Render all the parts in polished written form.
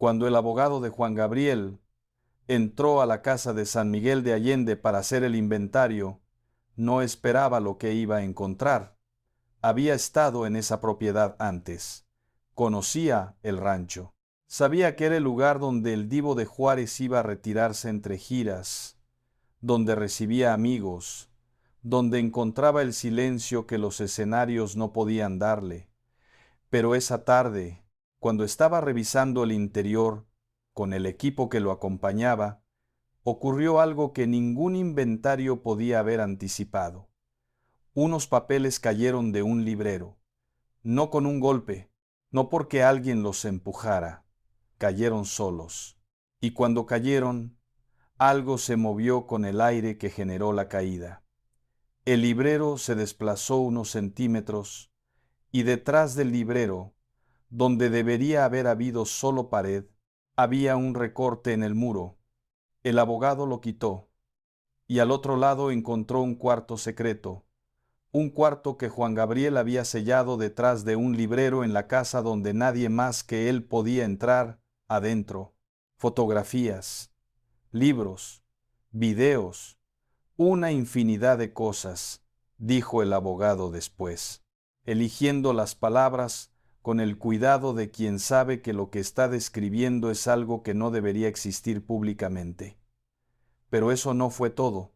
Cuando el abogado de Juan Gabriel entró a la casa de San Miguel de Allende para hacer el inventario, no esperaba lo que iba a encontrar. Había estado en esa propiedad antes. Conocía el rancho. Sabía que era el lugar donde el Divo de Juárez iba a retirarse entre giras, donde recibía amigos, donde encontraba el silencio que los escenarios no podían darle. Pero esa tarde, cuando estaba revisando el interior con el equipo que lo acompañaba, ocurrió algo que ningún inventario podía haber anticipado. Unos papeles cayeron de un librero, no con un golpe, no porque alguien los empujara, cayeron solos. Y cuando cayeron, algo se movió con el aire que generó la caída. El librero se desplazó unos centímetros y detrás del librero, donde debería haber habido solo pared, había un recorte en el muro. El abogado lo quitó y al otro lado encontró un cuarto secreto, un cuarto que Juan Gabriel había sellado detrás de un librero en la casa donde nadie más que él podía entrar adentro. Fotografías, libros, videos, una infinidad de cosas, dijo el abogado después, eligiendo las palabras con el cuidado de quien sabe que lo que está describiendo es algo que no debería existir públicamente. Pero eso no fue todo,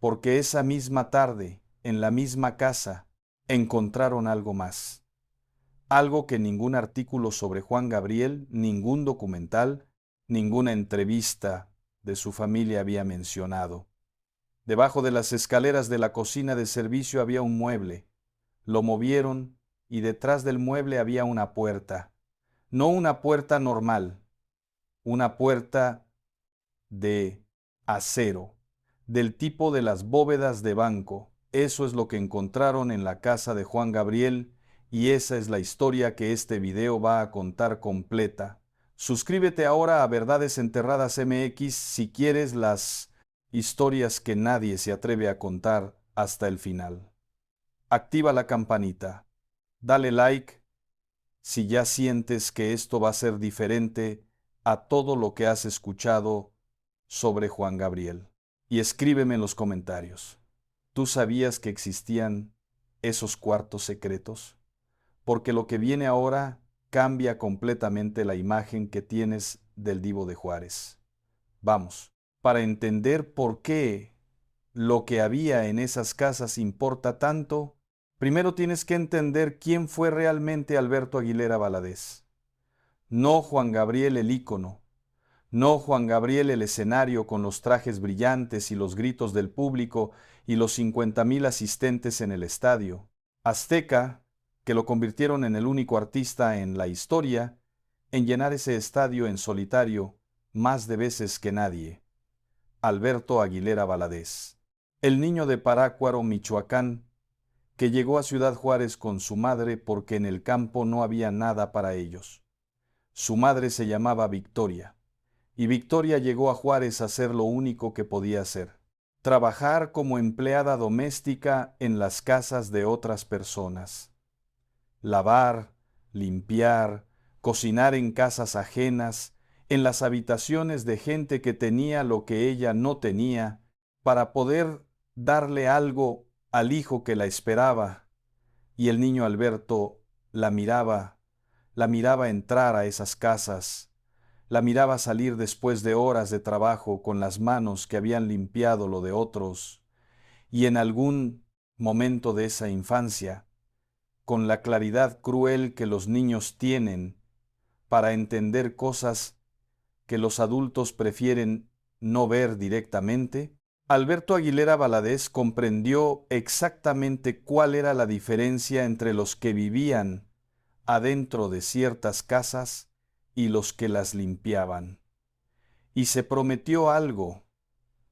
porque esa misma tarde, en la misma casa, encontraron algo más. Algo que ningún artículo sobre Juan Gabriel, ningún documental, ninguna entrevista de su familia había mencionado. Debajo de las escaleras de la cocina de servicio había un mueble. Lo movieron y detrás del mueble había una puerta. No una puerta normal, una puerta de acero, del tipo de las bóvedas de banco. Eso es lo que encontraron en la casa de Juan Gabriel y esa es la historia que este video va a contar completa. Suscríbete ahora a Verdades Enterradas MX si quieres las historias que nadie se atreve a contar hasta el final. Activa la campanita. Dale like si ya sientes que esto va a ser diferente a todo lo que has escuchado sobre Juan Gabriel. Y escríbeme en los comentarios. ¿Tú sabías que existían esos cuartos secretos? Porque lo que viene ahora cambia completamente la imagen que tienes del Divo de Juárez. Vamos, para entender por qué lo que había en esas casas importa tanto, primero tienes que entender quién fue realmente Alberto Aguilera Valadez. No Juan Gabriel el ícono, no Juan Gabriel el escenario con los trajes brillantes y los gritos del público y los 50,000 asistentes en el estadio. Azteca, que lo convirtieron en el único artista en la historia en llenar ese estadio en solitario más de veces que nadie. Alberto Aguilera Valadez. El niño de Parácuaro, Michoacán, que llegó a Ciudad Juárez con su madre porque en el campo no había nada para ellos. Su madre se llamaba Victoria, y Victoria llegó a Juárez a hacer lo único que podía hacer: trabajar como empleada doméstica en las casas de otras personas. Lavar, limpiar, cocinar en casas ajenas, en las habitaciones de gente que tenía lo que ella no tenía, para poder darle algo al hijo que la esperaba. Y el niño Alberto la miraba entrar a esas casas, la miraba salir después de horas de trabajo con las manos que habían limpiado lo de otros, y en algún momento de esa infancia, con la claridad cruel que los niños tienen para entender cosas que los adultos prefieren no ver directamente, Alberto Aguilera Valadez comprendió exactamente cuál era la diferencia entre los que vivían adentro de ciertas casas y los que las limpiaban. Y se prometió algo,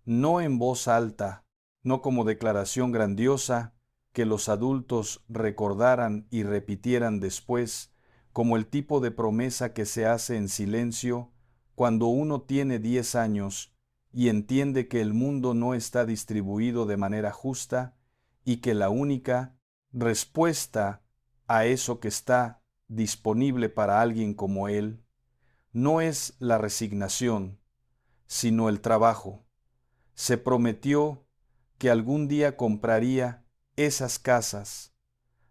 no en voz alta, no como declaración grandiosa, que los adultos recordaran y repitieran después, como el tipo de promesa que se hace en silencio cuando uno tiene 10 años y entiende que el mundo no está distribuido de manera justa y que la única respuesta a eso que está disponible para alguien como él no es la resignación, sino el trabajo. Se prometió que algún día compraría esas casas,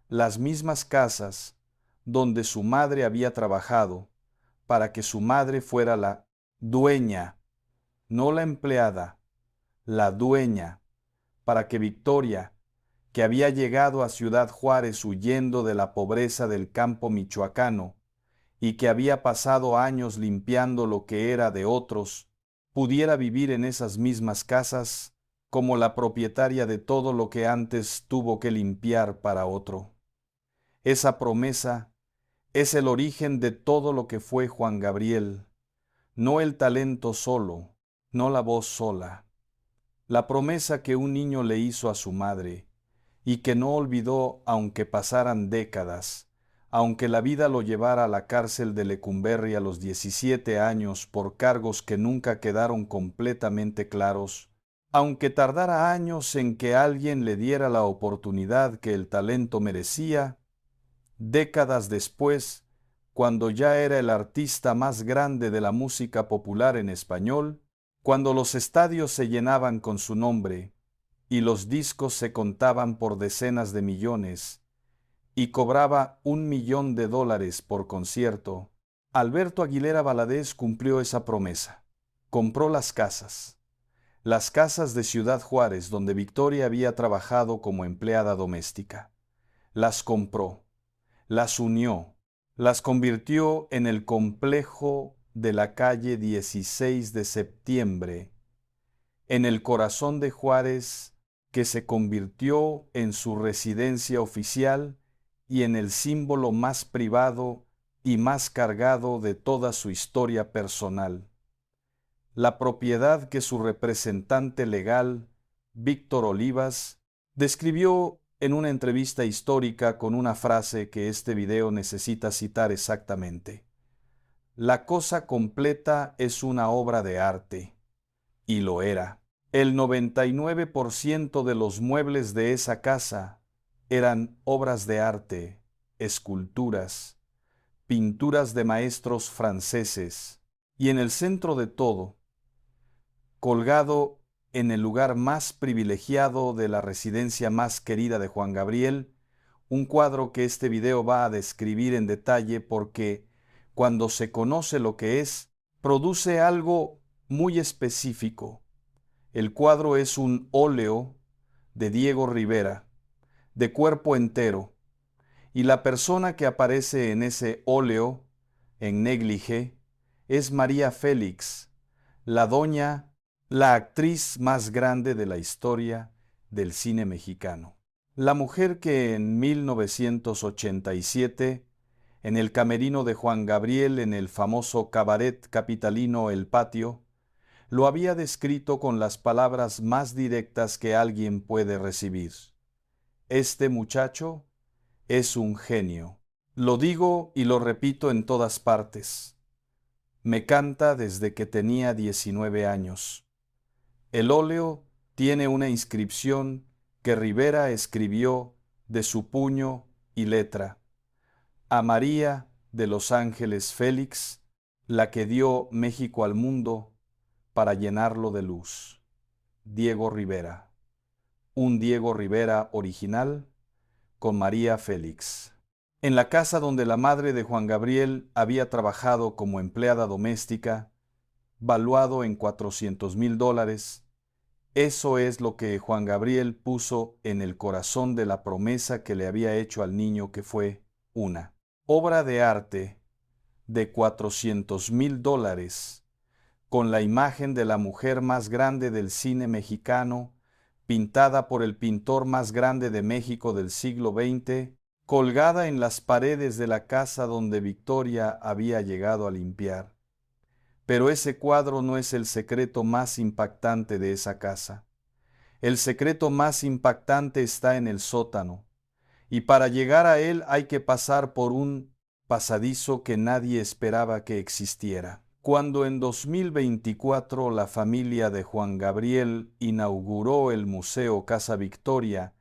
las mismas casas donde su madre había trabajado, para que su madre fuera la dueña, no la empleada, la dueña, para que Victoria, que había llegado a Ciudad Juárez huyendo de la pobreza del campo michoacano y que había pasado años limpiando lo que era de otros, pudiera vivir en esas mismas casas como la propietaria de todo lo que antes tuvo que limpiar para otro. Esa promesa es el origen de todo lo que fue Juan Gabriel, no el talento solo, no la voz sola. La promesa que un niño le hizo a su madre, y que no olvidó aunque pasaran décadas, aunque la vida lo llevara a la cárcel de Lecumberri a los 17 años por cargos que nunca quedaron completamente claros, aunque tardara años en que alguien le diera la oportunidad que el talento merecía, décadas después, cuando ya era el artista más grande de la música popular en español, cuando los estadios se llenaban con su nombre y los discos se contaban por decenas de millones y cobraba $1 millón por concierto, Alberto Aguilera Valadez cumplió esa promesa. Compró las casas de Ciudad Juárez donde Victoria había trabajado como empleada doméstica. Las compró, las unió, las convirtió en el complejo de la calle 16 de Septiembre, en el corazón de Juárez, que se convirtió en su residencia oficial y en el símbolo más privado y más cargado de toda su historia personal. La propiedad que su representante legal, Víctor Olivas, describió en una entrevista histórica con una frase que este video necesita citar exactamente. La cosa completa es una obra de arte. Y lo era. El 99% de los muebles de esa casa eran obras de arte, esculturas, pinturas de maestros franceses. Y en el centro de todo, colgado en el lugar más privilegiado de la residencia más querida de Juan Gabriel, un cuadro que este video va a describir en detalle porque cuando se conoce lo que es, produce algo muy específico. El cuadro es un óleo de Diego Rivera, de cuerpo entero, y la persona que aparece en ese óleo, en negligé, es María Félix, la doña, la actriz más grande de la historia del cine mexicano. La mujer que en 1987, en el camerino de Juan Gabriel en el famoso cabaret capitalino El Patio, lo había descrito con las palabras más directas que alguien puede recibir. Este muchacho es un genio. Lo digo y lo repito en todas partes. Me canta desde que tenía 19 años. El óleo tiene una inscripción que Rivera escribió de su puño y letra. A María de los Ángeles Félix, la que dio México al mundo para llenarlo de luz. Diego Rivera. Un Diego Rivera original con María Félix. En la casa donde la madre de Juan Gabriel había trabajado como empleada doméstica, valuado en $400,000, eso es lo que Juan Gabriel puso en el corazón de la promesa que le había hecho al niño, que fue una obra de arte de $400,000 con la imagen de la mujer más grande del cine mexicano, pintada por el pintor más grande de México del siglo XX, colgada en las paredes de la casa donde Victoria había llegado a limpiar. Pero ese cuadro no es el secreto más impactante de esa casa. El secreto más impactante está en el sótano, y para llegar a él hay que pasar por un pasadizo que nadie esperaba que existiera. Cuando en 2024 la familia de Juan Gabriel inauguró el Museo Casa Victoria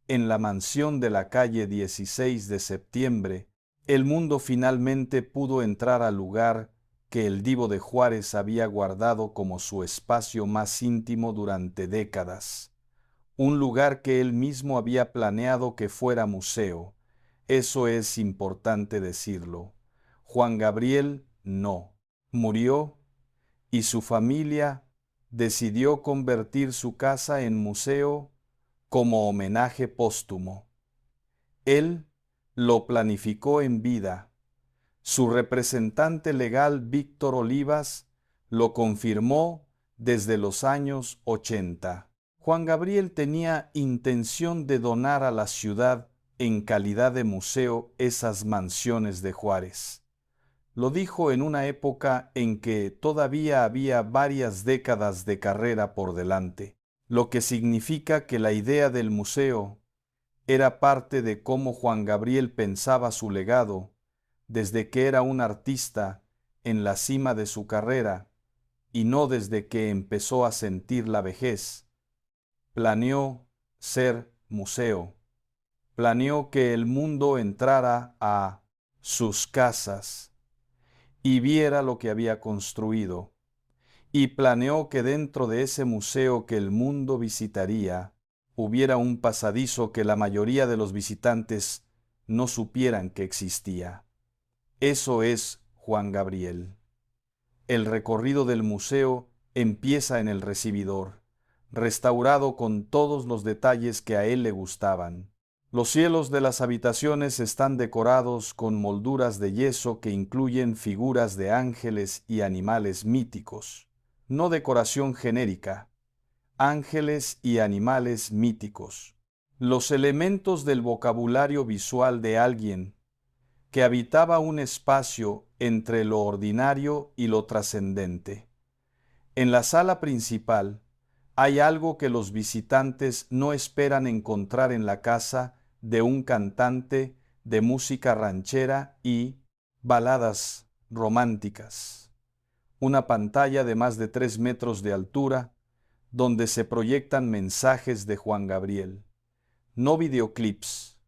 en la mansión de la calle 16 de Septiembre, el mundo finalmente pudo entrar al lugar que el Divo de Juárez había guardado como su espacio más íntimo durante décadas, un lugar que él mismo había planeado que fuera museo. Eso es importante decirlo. Juan Gabriel no. Murió y su familia decidió convertir su casa en museo como homenaje póstumo. Él lo planificó en vida. Su representante legal, Víctor Olivas, lo confirmó desde los años 80. Juan Gabriel tenía intención de donar a la ciudad en calidad de museo esas mansiones de Juárez. Lo dijo en una época en que todavía había varias décadas de carrera por delante, lo que significa que la idea del museo era parte de cómo Juan Gabriel pensaba su legado desde que era un artista en la cima de su carrera y no desde que empezó a sentir la vejez. Planeó ser museo. Planeó que el mundo entrara a sus casas y viera lo que había construido. Y planeó que dentro de ese museo que el mundo visitaría, hubiera un pasadizo que la mayoría de los visitantes no supieran que existía. Eso es Juan Gabriel. El recorrido del museo empieza en el recibidor, restaurado con todos los detalles que a él le gustaban. Los cielos de las habitaciones están decorados con molduras de yeso que incluyen figuras de ángeles y animales míticos. No decoración genérica, ángeles y animales míticos. Los elementos del vocabulario visual de alguien que habitaba un espacio entre lo ordinario y lo trascendente. En la sala principal hay algo que los visitantes no esperan encontrar en la casa de un cantante de música ranchera y baladas románticas. Una pantalla de más de 3 metros de altura donde se proyectan mensajes de Juan Gabriel. No videoclips,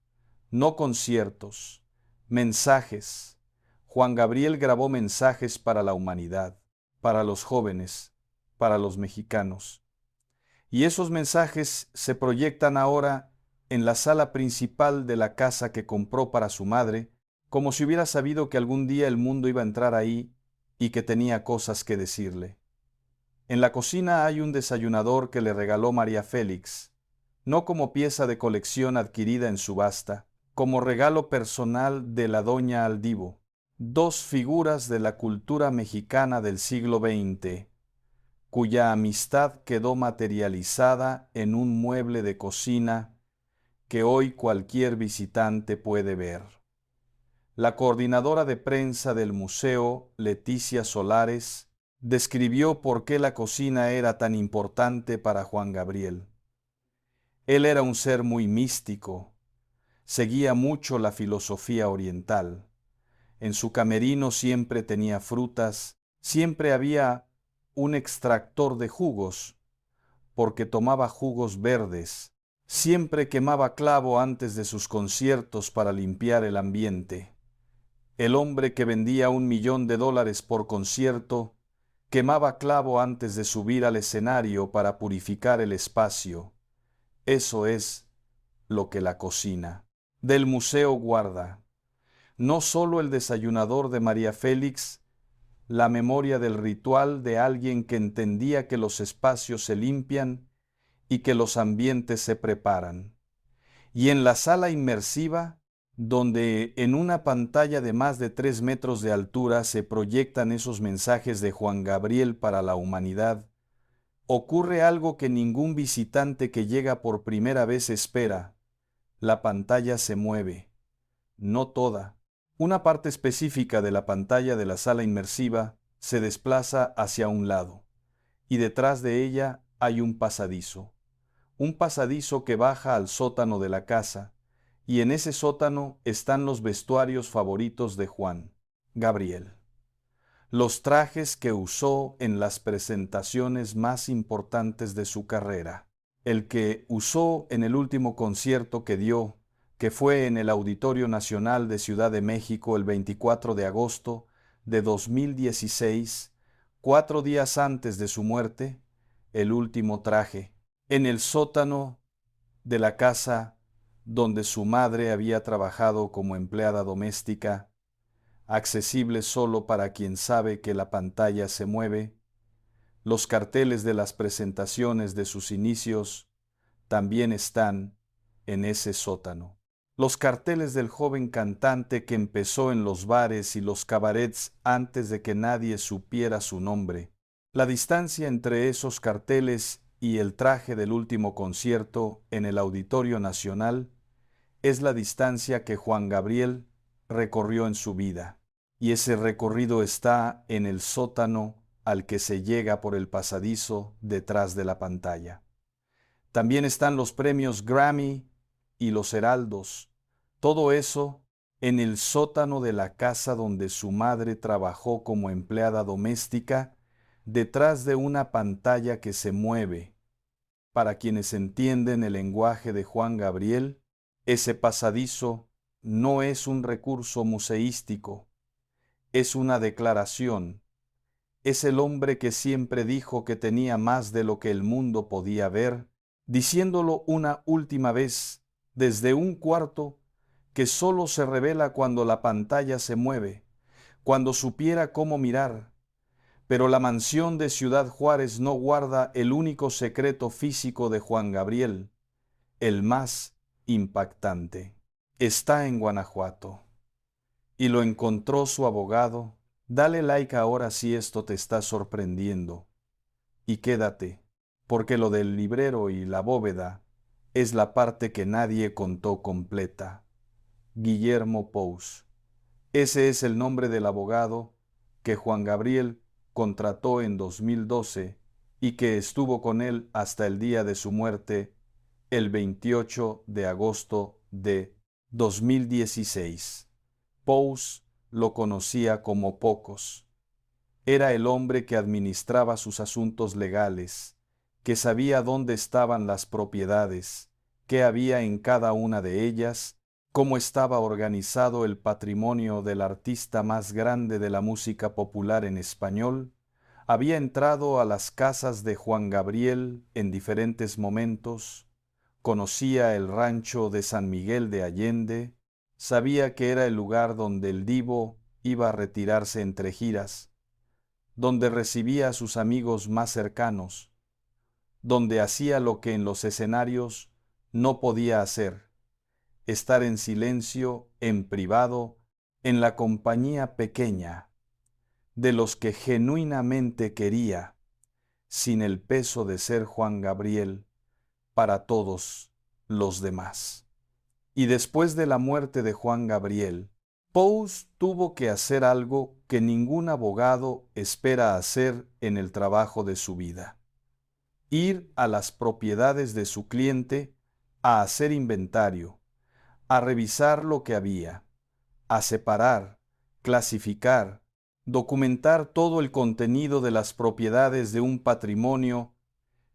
no conciertos, mensajes. Juan Gabriel grabó mensajes para la humanidad, para los jóvenes, para los mexicanos. Y esos mensajes se proyectan ahora en la sala principal de la casa que compró para su madre, como si hubiera sabido que algún día el mundo iba a entrar ahí y que tenía cosas que decirle. En la cocina hay un desayunador que le regaló María Félix, no como pieza de colección adquirida en subasta, como regalo personal de la doña Aldivo. Dos figuras de la cultura mexicana del siglo XX, cuya amistad quedó materializada en un mueble de cocina que hoy cualquier visitante puede ver. La coordinadora de prensa del museo, Leticia Solares, describió por qué la cocina era tan importante para Juan Gabriel. Él era un ser muy místico, seguía mucho la filosofía oriental. En su camerino siempre tenía frutas, siempre había un extractor de jugos, porque tomaba jugos verdes. Siempre quemaba clavo antes de sus conciertos para limpiar el ambiente. El hombre que vendía $1.000.000 por concierto quemaba clavo antes de subir al escenario para purificar el espacio. Eso es lo que la cocina del museo guarda. No solo el desayunador de María Félix, la memoria del ritual de alguien que entendía que los espacios se limpian y que los ambientes se preparan. Y en la sala inmersiva, donde en una pantalla de más de 3 metros de altura se proyectan esos mensajes de Juan Gabriel para la humanidad, ocurre algo que ningún visitante que llega por primera vez espera. La pantalla se mueve. No toda. Una parte específica de la pantalla de la sala inmersiva se desplaza hacia un lado, y detrás de ella hay un pasadizo que baja al sótano de la casa, y en ese sótano están los vestuarios favoritos de Juan Gabriel. Los trajes que usó en las presentaciones más importantes de su carrera. El que usó en el último concierto que dio, que fue en el Auditorio Nacional de Ciudad de México el 24 de agosto de 2016, 4 días antes de su muerte, el último traje, en el sótano de la casa donde su madre había trabajado como empleada doméstica, accesible solo para quien sabe que la pantalla se mueve. Los carteles de las presentaciones de sus inicios también están en ese sótano. Los carteles del joven cantante que empezó en los bares y los cabarets antes de que nadie supiera su nombre. La distancia entre esos carteles y el traje del último concierto en el Auditorio Nacional es la distancia que Juan Gabriel recorrió en su vida, y ese recorrido está en el sótano al que se llega por el pasadizo detrás de la pantalla. También están los premios Grammy y los Heraldos, todo eso en el sótano de la casa donde su madre trabajó como empleada doméstica, detrás de una pantalla que se mueve. Para quienes entienden el lenguaje de Juan Gabriel, ese pasadizo no es un recurso museístico, es una declaración. Es el hombre que siempre dijo que tenía más de lo que el mundo podía ver, diciéndolo una última vez desde un cuarto que solo se revela cuando la pantalla se mueve, cuando supiera cómo mirar. Pero la mansión de Ciudad Juárez no guarda el único secreto físico de Juan Gabriel, el más impactante. Está en Guanajuato. Y lo encontró su abogado. Dale like ahora si esto te está sorprendiendo. Y quédate, porque lo del librero y la bóveda es la parte que nadie contó completa. Guillermo Pous. Ese es el nombre del abogado que Juan Gabriel contrató en 2012 y que estuvo con él hasta el día de su muerte, el 28 de agosto de 2016. Pous lo conocía como pocos. Era el hombre que administraba sus asuntos legales, que sabía dónde estaban las propiedades, qué había en cada una de ellas, cómo estaba organizado el patrimonio del artista más grande de la música popular en español. Había entrado a las casas de Juan Gabriel en diferentes momentos, conocía el rancho de San Miguel de Allende, sabía que era el lugar donde el divo iba a retirarse entre giras, donde recibía a sus amigos más cercanos, donde hacía lo que en los escenarios no podía hacer, estar en silencio, en privado, en la compañía pequeña, de los que genuinamente quería, sin el peso de ser Juan Gabriel para todos los demás. Y después de la muerte de Juan Gabriel, Pous tuvo que hacer algo que ningún abogado espera hacer en el trabajo de su vida: ir a las propiedades de su cliente a hacer inventario, a revisar lo que había, a separar, clasificar, documentar todo el contenido de las propiedades de un patrimonio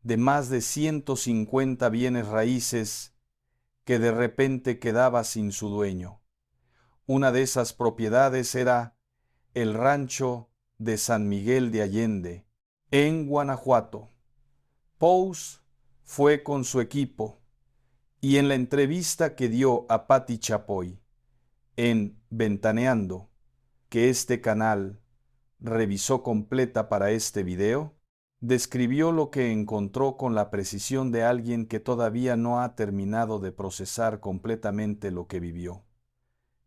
de más de 150 bienes raíces que de repente quedaba sin su dueño. Una de esas propiedades era el rancho de San Miguel de Allende, en Guanajuato. Pous fue con su equipo y en la entrevista que dio a Patti Chapoy en Ventaneando, que este canal revisó completa para este video, describió lo que encontró con la precisión de alguien que todavía no ha terminado de procesar completamente lo que vivió.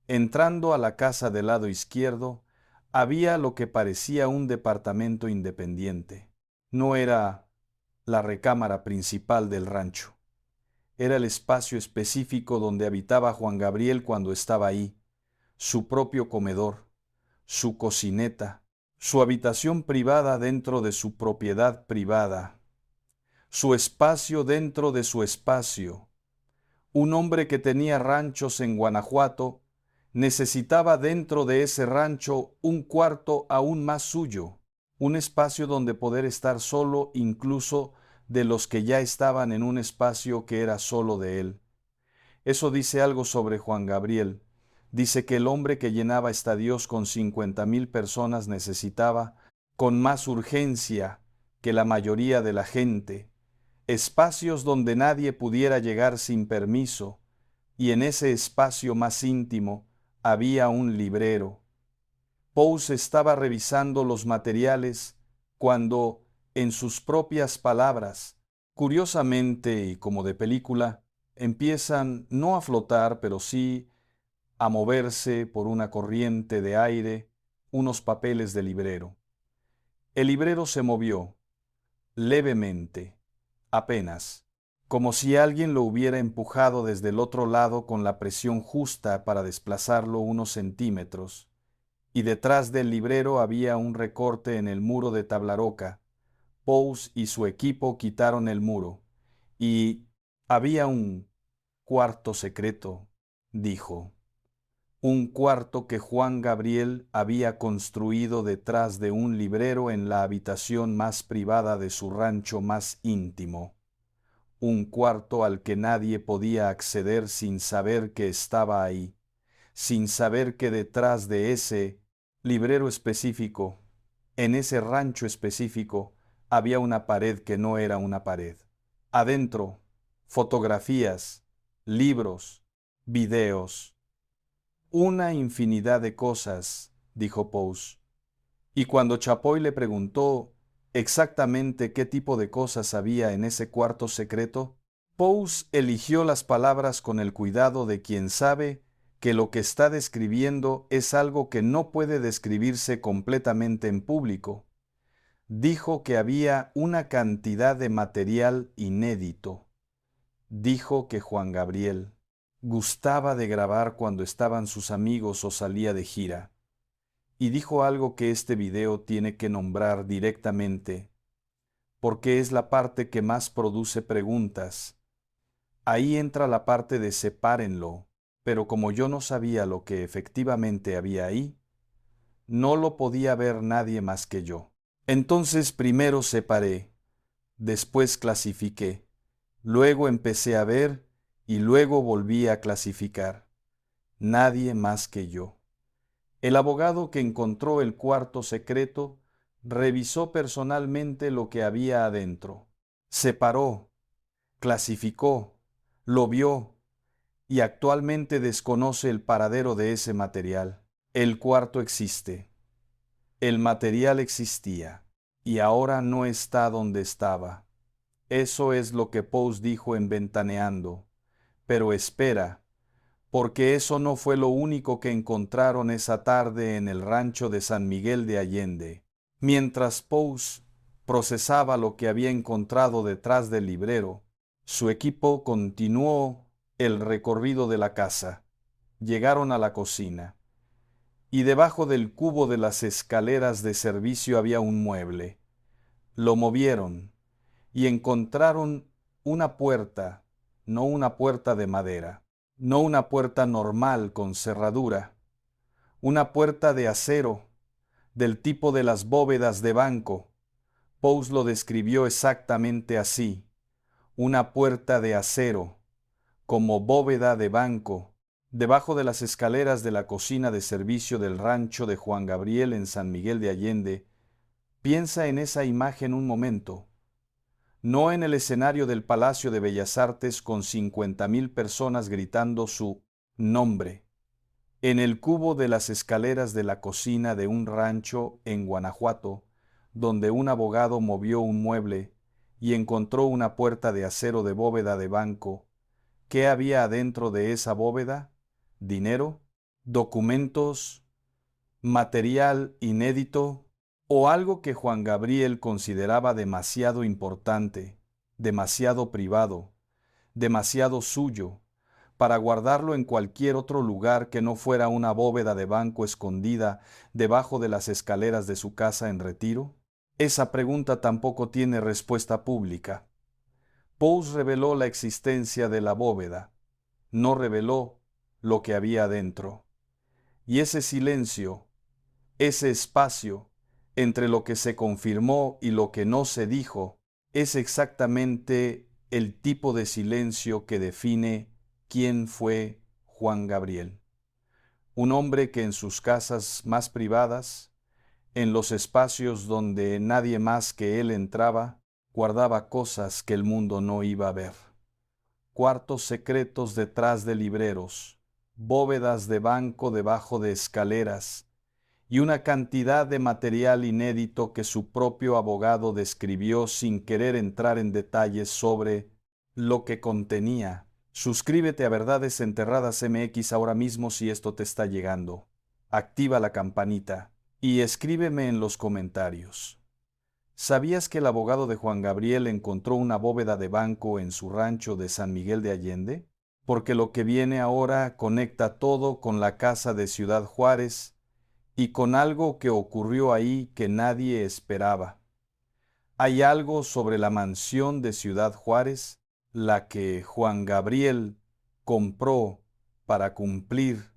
Entrando a la casa del lado izquierdo, había lo que parecía un departamento independiente. No era la recámara principal del rancho. Era el espacio específico donde habitaba Juan Gabriel cuando estaba ahí, su propio comedor, su cocineta, su habitación privada dentro de su propiedad privada, su espacio dentro de su espacio. Un hombre que tenía ranchos en Guanajuato necesitaba dentro de ese rancho un cuarto aún más suyo, un espacio donde poder estar solo incluso de los que ya estaban en un espacio que era solo de él. Eso dice algo sobre Juan Gabriel. Dice que el hombre que llenaba estadios con 50,000 personas necesitaba, con más urgencia que la mayoría de la gente, espacios donde nadie pudiera llegar sin permiso, y en ese espacio más íntimo había un librero. Pouse estaba revisando los materiales cuando, en sus propias palabras, curiosamente y como de película, empiezan no a flotar, pero sí a moverse por una corriente de aire unos papeles del librero. El librero se movió, levemente, apenas, como si alguien lo hubiera empujado desde el otro lado con la presión justa para desplazarlo unos centímetros, y detrás del librero había un recorte en el muro de tablaroca. Pouse y su equipo quitaron el muro, y había un cuarto secreto, dijo. Un cuarto que Juan Gabriel había construido detrás de un librero en la habitación más privada de su rancho más íntimo. Un cuarto al que nadie podía acceder sin saber que estaba ahí, sin saber que detrás de ese librero específico, en ese rancho específico, había una pared que no era una pared. Adentro, fotografías, libros, videos, una infinidad de cosas, dijo Pouse. Y cuando Chapoy le preguntó exactamente qué tipo de cosas había en ese cuarto secreto, Pouse eligió las palabras con el cuidado de quien sabe que lo que está describiendo es algo que no puede describirse completamente en público. Dijo que había una cantidad de material inédito. Dijo que Juan Gabriel gustaba de grabar cuando estaban sus amigos o salía de gira. Y dijo algo que este video tiene que nombrar directamente, porque es la parte que más produce preguntas. Ahí entra la parte de sepárenlo, pero como yo no sabía lo que efectivamente había ahí, no lo podía ver nadie más que yo. Entonces primero separé, después clasifiqué, luego empecé a ver y luego volví a clasificar. Nadie más que yo. El abogado que encontró el cuarto secreto revisó personalmente lo que había adentro. Separó, clasificó, lo vio y actualmente desconoce el paradero de ese material. El cuarto existe. El material existía y ahora no está donde estaba. Eso es lo que Pouse dijo en Ventaneando. Pero espera, porque eso no fue lo único que encontraron esa tarde en el rancho de San Miguel de Allende. Mientras Pouse procesaba lo que había encontrado detrás del librero, su equipo continuó el recorrido de la casa. Llegaron a la cocina, y debajo del cubo de las escaleras de servicio había un mueble. Lo movieron y encontraron una puerta, no una puerta de madera, no una puerta normal con cerradura, una puerta de acero, del tipo de las bóvedas de banco. Pouse lo describió exactamente así, una puerta de acero, como bóveda de banco, debajo de las escaleras de la cocina de servicio del rancho de Juan Gabriel en San Miguel de Allende. Piensa en esa imagen un momento. No en el escenario del Palacio de Bellas Artes con 50,000 personas gritando su nombre, en el cubo de las escaleras de la cocina de un rancho en Guanajuato, donde un abogado movió un mueble y encontró una puerta de acero de bóveda de banco. ¿Qué había adentro de esa bóveda? ¿Dinero? ¿Documentos? ¿Material inédito? ¿O algo que Juan Gabriel consideraba demasiado importante, demasiado privado, demasiado suyo, para guardarlo en cualquier otro lugar que no fuera una bóveda de banco escondida debajo de las escaleras de su casa en Retiro? Esa pregunta tampoco tiene respuesta pública. Pouse reveló la existencia de la bóveda, no reveló lo que había dentro. Y ese silencio, ese espacio entre lo que se confirmó y lo que no se dijo, es exactamente el tipo de silencio que define quién fue Juan Gabriel. un hombre que en sus casas más privadas, en los espacios donde nadie más que él entraba, guardaba cosas que el mundo no iba a ver. Cuartos secretos detrás de libreros, bóvedas de banco debajo de escaleras, y una cantidad de material inédito que su propio abogado describió sin querer entrar en detalles sobre lo que contenía. Suscríbete a Verdades Enterradas MX ahora mismo si esto te está llegando. Activa la campanita y escríbeme en los comentarios. ¿Sabías que el abogado de Juan Gabriel encontró una bóveda de banco en su rancho de San Miguel de Allende? Porque lo que viene ahora conecta todo con la casa de Ciudad Juárez y con algo que ocurrió ahí que nadie esperaba. Hay algo sobre la mansión de Ciudad Juárez, la que Juan Gabriel compró para cumplir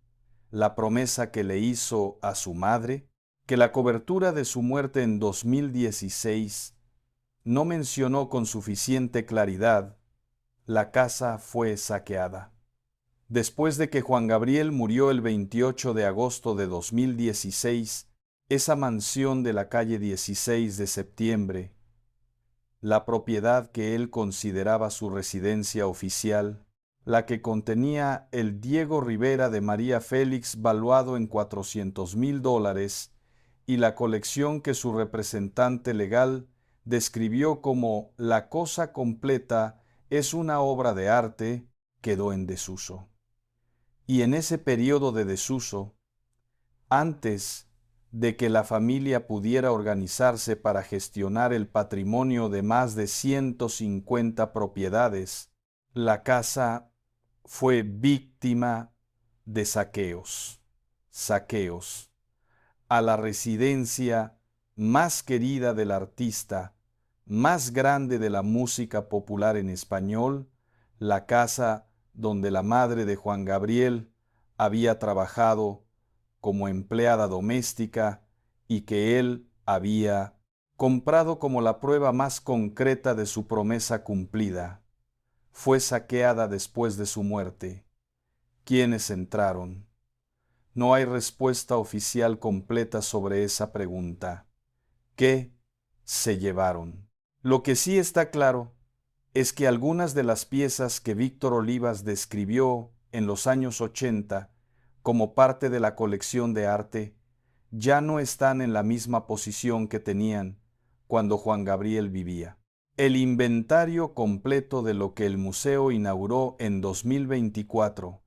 la promesa que le hizo a su madre, que la cobertura de su muerte en 2016 no mencionó con suficiente claridad. La casa fue saqueada. Después de que Juan Gabriel murió el 28 de agosto de 2016, esa mansión de la calle 16 de septiembre, la propiedad que él consideraba su residencia oficial, la que contenía el Diego Rivera de María Félix valuado en $400,000 y la colección que su representante legal describió como la cosa completa es una obra de arte, quedó en desuso. Y en ese periodo de desuso, antes de que la familia pudiera organizarse para gestionar el patrimonio de más de 150 propiedades, la casa fue víctima de saqueos. Saqueos a la residencia más querida del artista, más grande de la música popular en español, la casa donde la madre de Juan Gabriel había trabajado como empleada doméstica y que él había comprado como la prueba más concreta de su promesa cumplida. Fue saqueada después de su muerte. ¿Quiénes entraron? No hay respuesta oficial completa sobre esa pregunta. ¿Qué se llevaron? Lo que sí está claro es que algunas de las piezas que Víctor Olivas describió en los años 80 como parte de la colección de arte ya no están en la misma posición que tenían cuando Juan Gabriel vivía. El inventario completo de lo que el museo inauguró en 2024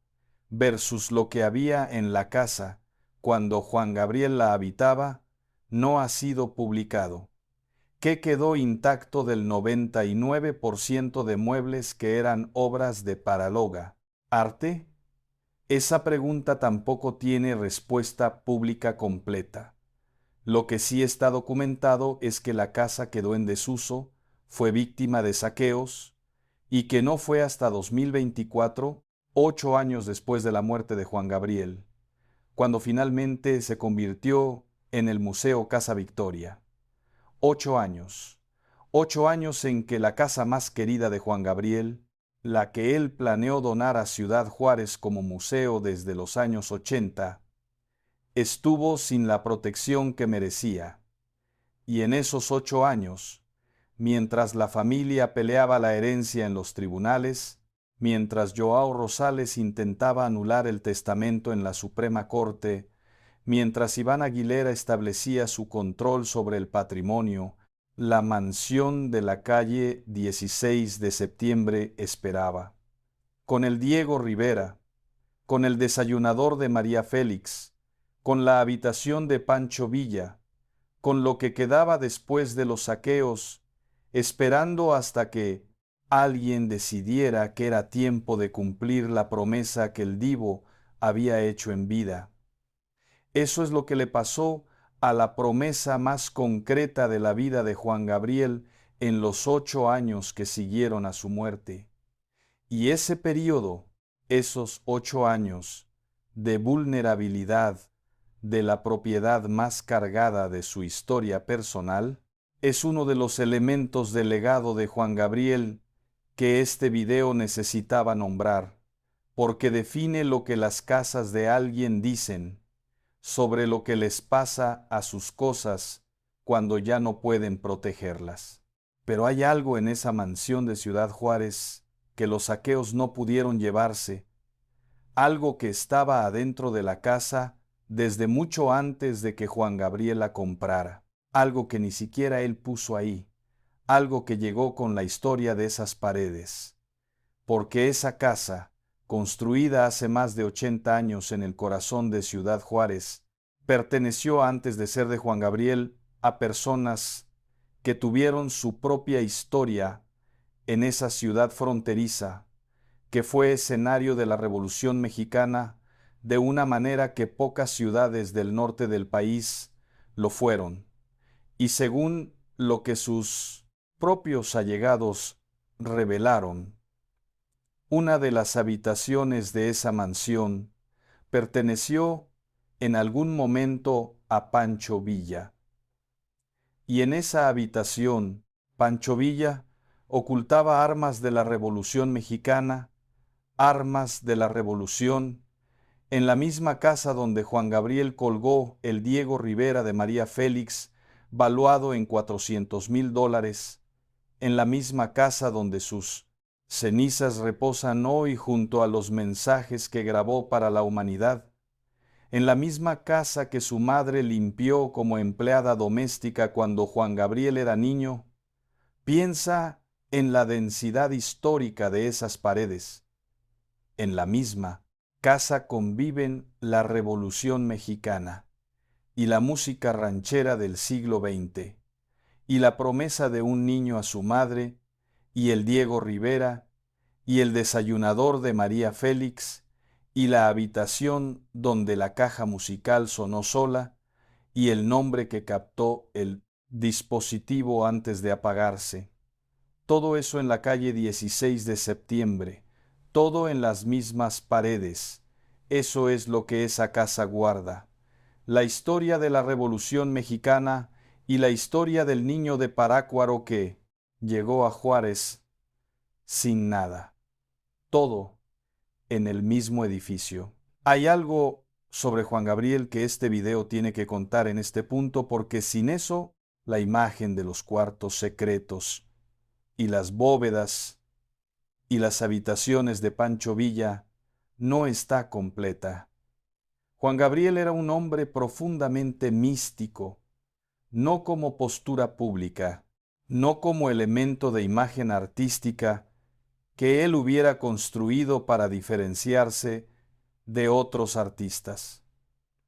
versus lo que había en la casa cuando Juan Gabriel la habitaba no ha sido publicado. ¿Qué quedó intacto del 99% de muebles que eran obras de Paraloga? ¿Arte? Esa pregunta tampoco tiene respuesta pública completa. Lo que sí está documentado es que la casa quedó en desuso, fue víctima de saqueos, y que no fue hasta 2024, 8 años después de la muerte de Juan Gabriel, cuando finalmente se convirtió en el Museo Casa Victoria. 8 años. 8 años en que la casa más querida de Juan Gabriel, la que él planeó donar a Ciudad Juárez como museo desde los años 80, estuvo sin la protección que merecía. Y en esos 8 años, mientras la familia peleaba la herencia en los tribunales, mientras Joao Rosales intentaba anular el testamento en la Suprema Corte, mientras Iván Aguilera establecía su control sobre el patrimonio, la mansión de la calle 16 de septiembre esperaba. Con el Diego Rivera, con el desayunador de María Félix, con la habitación de Pancho Villa, con lo que quedaba después de los saqueos, esperando hasta que alguien decidiera que era tiempo de cumplir la promesa que el divo había hecho en vida. Eso es lo que le pasó a la promesa más concreta de la vida de Juan Gabriel en los 8 años que siguieron a su muerte. Y ese periodo, esos 8 años de vulnerabilidad de la propiedad más cargada de su historia personal, es uno de los elementos del legado de Juan Gabriel que este video necesitaba nombrar, porque define lo que las casas de alguien dicen sobre lo que les pasa a sus cosas cuando ya no pueden protegerlas. Pero hay algo en esa mansión de Ciudad Juárez que los saqueos no pudieron llevarse, algo que estaba adentro de la casa desde mucho antes de que Juan Gabriel la comprara, algo que ni siquiera él puso ahí, algo que llegó con la historia de esas paredes, porque esa casa, construida hace más de 80 años en el corazón de Ciudad Juárez, perteneció antes de ser de Juan Gabriel a personas que tuvieron su propia historia en esa ciudad fronteriza, que fue escenario de la Revolución Mexicana de una manera que pocas ciudades del norte del país lo fueron. Y según lo que sus propios allegados revelaron, una de las habitaciones de esa mansión perteneció en algún momento a Pancho Villa. Y en esa habitación, Pancho Villa ocultaba armas de la Revolución Mexicana, armas de la Revolución, en la misma casa donde Juan Gabriel colgó el Diego Rivera de María Félix, valuado en $400,000, en la misma casa donde sus cenizas reposan hoy junto a los mensajes que grabó para la humanidad, en la misma casa que su madre limpió como empleada doméstica cuando Juan Gabriel era niño. Piensa en la densidad histórica de esas paredes. En la misma casa conviven la Revolución Mexicana y la música ranchera del siglo XX, y la promesa de un niño a su madre, y el Diego Rivera, y el desayunador de María Félix, y la habitación donde la caja musical sonó sola, y el nombre que captó el dispositivo antes de apagarse. Todo eso en la calle 16 de septiembre, todo en las mismas paredes. Eso es lo que esa casa guarda. La historia de la Revolución Mexicana y la historia del niño de Parácuaro que llegó a Juárez sin nada. Todo en el mismo edificio. Hay algo sobre Juan Gabriel que este video tiene que contar en este punto, porque sin eso, la imagen de los cuartos secretos y las bóvedas y las habitaciones de Pancho Villa no está completa. Juan Gabriel era un hombre profundamente místico, no como postura pública, no como elemento de imagen artística que él hubiera construido para diferenciarse de otros artistas,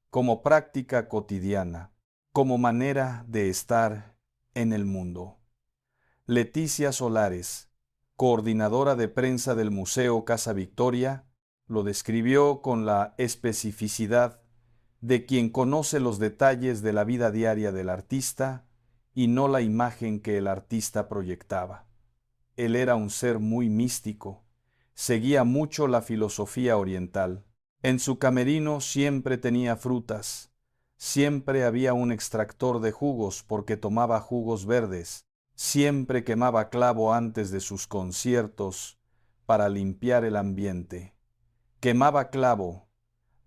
como práctica cotidiana, como manera de estar en el mundo. Leticia Solares, coordinadora de prensa del Museo Casa Victoria, lo describió con la especificidad de quien conoce los detalles de la vida diaria del artista y no la imagen que el artista proyectaba. Él era un ser muy místico, seguía mucho la filosofía oriental. En su camerino siempre tenía frutas, siempre había un extractor de jugos porque tomaba jugos verdes, siempre quemaba clavo antes de sus conciertos para limpiar el ambiente. Quemaba clavo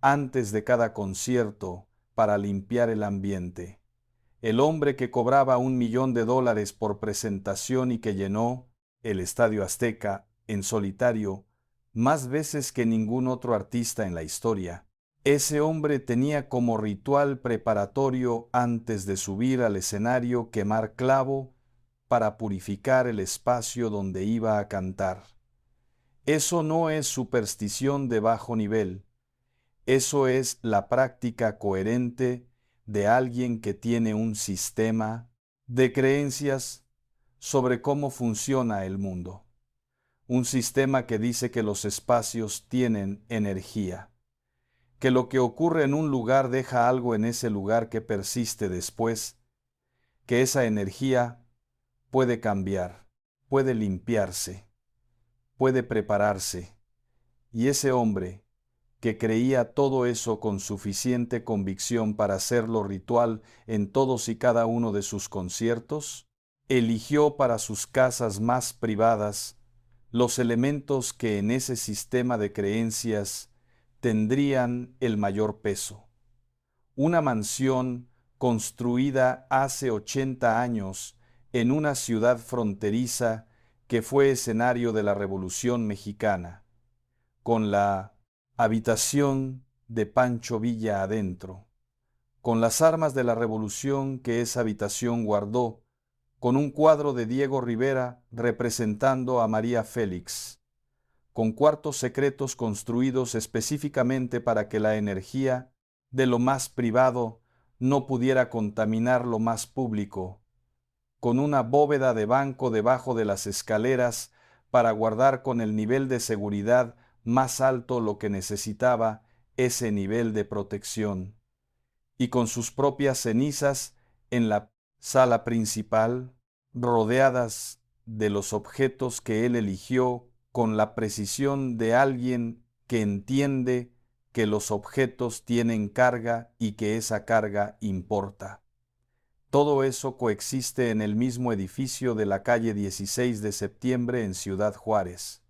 antes de cada concierto para limpiar el ambiente. El hombre que cobraba $1,000,000 por presentación y que llenó el Estadio Azteca en solitario más veces que ningún otro artista en la historia. Ese hombre tenía como ritual preparatorio antes de subir al escenario quemar clavo para purificar el espacio donde iba a cantar. Eso no es superstición de bajo nivel. Eso es la práctica coherente de alguien que tiene un sistema de creencias sobre cómo funciona el mundo. Un sistema que dice que los espacios tienen energía, que lo que ocurre en un lugar deja algo en ese lugar que persiste después, que esa energía puede cambiar, puede limpiarse, puede prepararse. Y ese hombre, que creía todo eso con suficiente convicción para hacerlo ritual en todos y cada uno de sus conciertos, eligió para sus casas más privadas los elementos que en ese sistema de creencias tendrían el mayor peso. Una mansión construida hace 80 años en una ciudad fronteriza que fue escenario de la Revolución Mexicana, con la habitación de Pancho Villa adentro, con las armas de la Revolución que esa habitación guardó, con un cuadro de Diego Rivera representando a María Félix, con cuartos secretos construidos específicamente para que la energía de lo más privado no pudiera contaminar lo más público, con una bóveda de banco debajo de las escaleras para guardar con el nivel de seguridad más alto lo que necesitaba ese nivel de protección, y con sus propias cenizas en la sala principal, rodeadas de los objetos que él eligió con la precisión de alguien que entiende que los objetos tienen carga y que esa carga importa. Todo eso coexiste en el mismo edificio de la calle 16 de septiembre en Ciudad Juárez.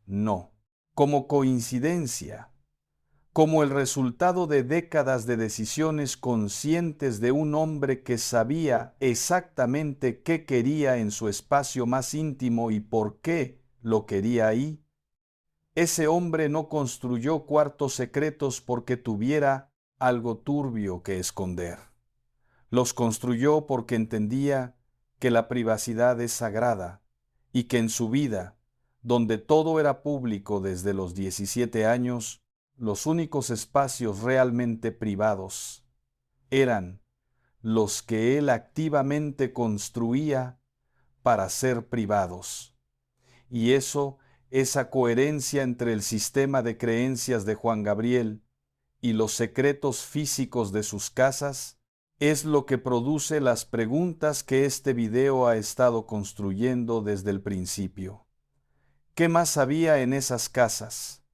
No, como coincidencia, como el resultado de décadas de decisiones conscientes de un hombre que sabía exactamente qué quería en su espacio más íntimo y por qué lo quería ahí. Ese hombre no construyó cuartos secretos porque tuviera algo turbio que esconder. Los construyó porque entendía que la privacidad es sagrada y que en su vida, donde todo era público desde los 17 años, los únicos espacios realmente privados eran los que él activamente construía para ser privados. Y esa coherencia entre el sistema de creencias de Juan Gabriel y los secretos físicos de sus casas, es lo que produce las preguntas que este video ha estado construyendo desde el principio. ¿Qué más había en esas casas?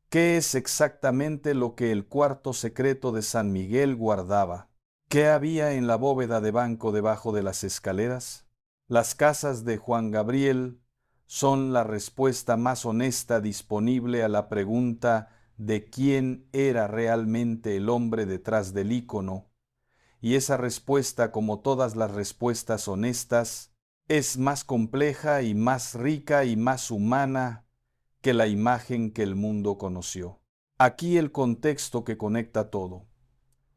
¿Qué es exactamente lo que el cuarto secreto de San Miguel guardaba? ¿Qué había en la bóveda de banco debajo de las escaleras? Las casas de Juan Gabriel son la respuesta más honesta disponible a la pregunta de quién era realmente el hombre detrás del ícono, y esa respuesta, como todas las respuestas honestas, es más compleja y más rica y más humana que la imagen que el mundo conoció. Aquí el contexto que conecta todo.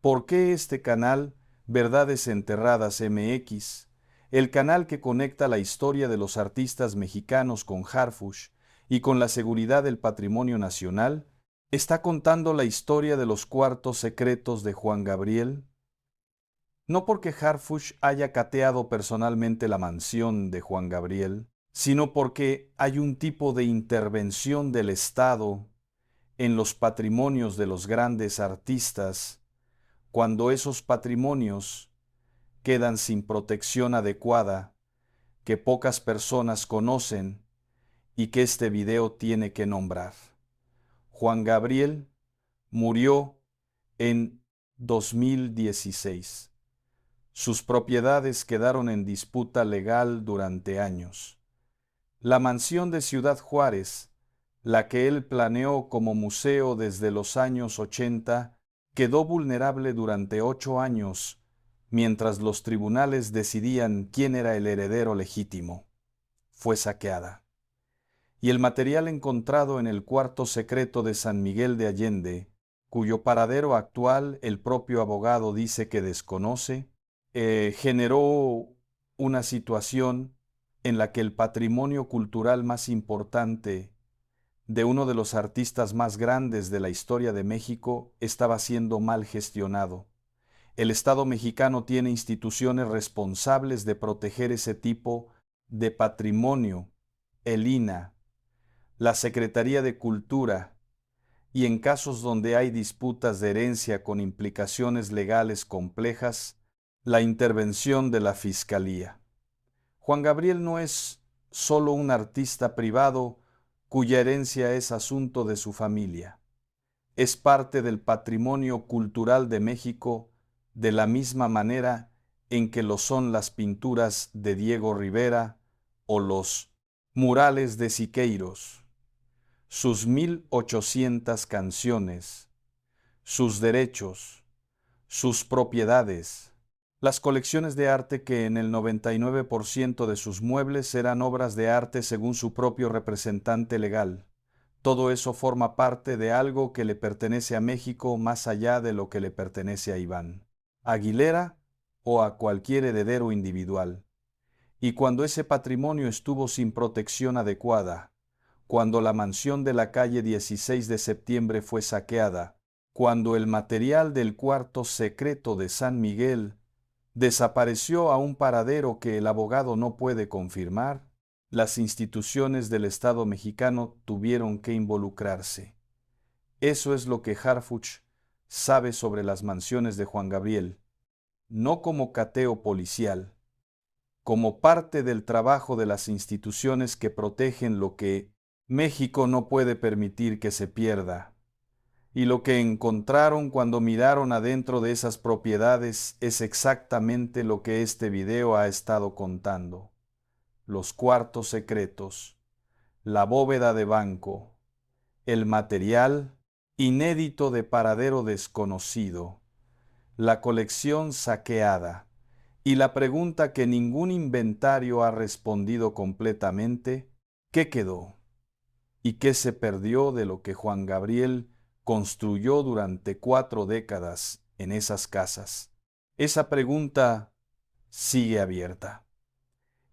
¿Por qué este canal, Verdades Enterradas MX, el canal que conecta la historia de los artistas mexicanos con Harfush y con la seguridad del patrimonio nacional, está contando la historia de los cuartos secretos de Juan Gabriel? No porque Harfush haya cateado personalmente la mansión de Juan Gabriel, sino porque hay un tipo de intervención del Estado en los patrimonios de los grandes artistas cuando esos patrimonios quedan sin protección adecuada, que pocas personas conocen y que este video tiene que nombrar. Juan Gabriel murió en 2016. Sus propiedades quedaron en disputa legal durante años. La mansión de Ciudad Juárez, la que él planeó como museo desde los años 80, quedó vulnerable durante 8 años, mientras los tribunales decidían quién era el heredero legítimo. Fue saqueada. Y el material encontrado en el cuarto secreto de San Miguel de Allende, cuyo paradero actual el propio abogado dice que desconoce, generó una situación en la que el patrimonio cultural más importante de uno de los artistas más grandes de la historia de México estaba siendo mal gestionado. El Estado mexicano tiene instituciones responsables de proteger ese tipo de patrimonio, el INAH, la Secretaría de Cultura, y en casos donde hay disputas de herencia con implicaciones legales complejas, la intervención de la Fiscalía. Juan Gabriel no es solo un artista privado cuya herencia es asunto de su familia. Es parte del patrimonio cultural de México de la misma manera en que lo son las pinturas de Diego Rivera o los murales de Siqueiros, sus 1800 canciones, sus derechos, sus propiedades, las colecciones de arte que en el 99% de sus muebles eran obras de arte según su propio representante legal. Todo eso forma parte de algo que le pertenece a México más allá de lo que le pertenece a Iván Aguilera o a cualquier heredero individual. Y cuando ese patrimonio estuvo sin protección adecuada, cuando la mansión de la calle 16 de septiembre fue saqueada, cuando el material del cuarto secreto de San Miguel desapareció a un paradero que el abogado no puede confirmar, las instituciones del Estado mexicano tuvieron que involucrarse. Eso es lo que Harfuch sabe sobre las mansiones de Juan Gabriel, no como cateo policial, como parte del trabajo de las instituciones que protegen lo que México no puede permitir que se pierda. Y lo que encontraron cuando miraron adentro de esas propiedades es exactamente lo que este video ha estado contando. Los cuartos secretos, la bóveda de banco, el material inédito de paradero desconocido, la colección saqueada y la pregunta que ningún inventario ha respondido completamente: ¿qué quedó? ¿Y qué se perdió de lo que Juan Gabriel construyó durante 4 décadas en esas casas? Esa pregunta sigue abierta.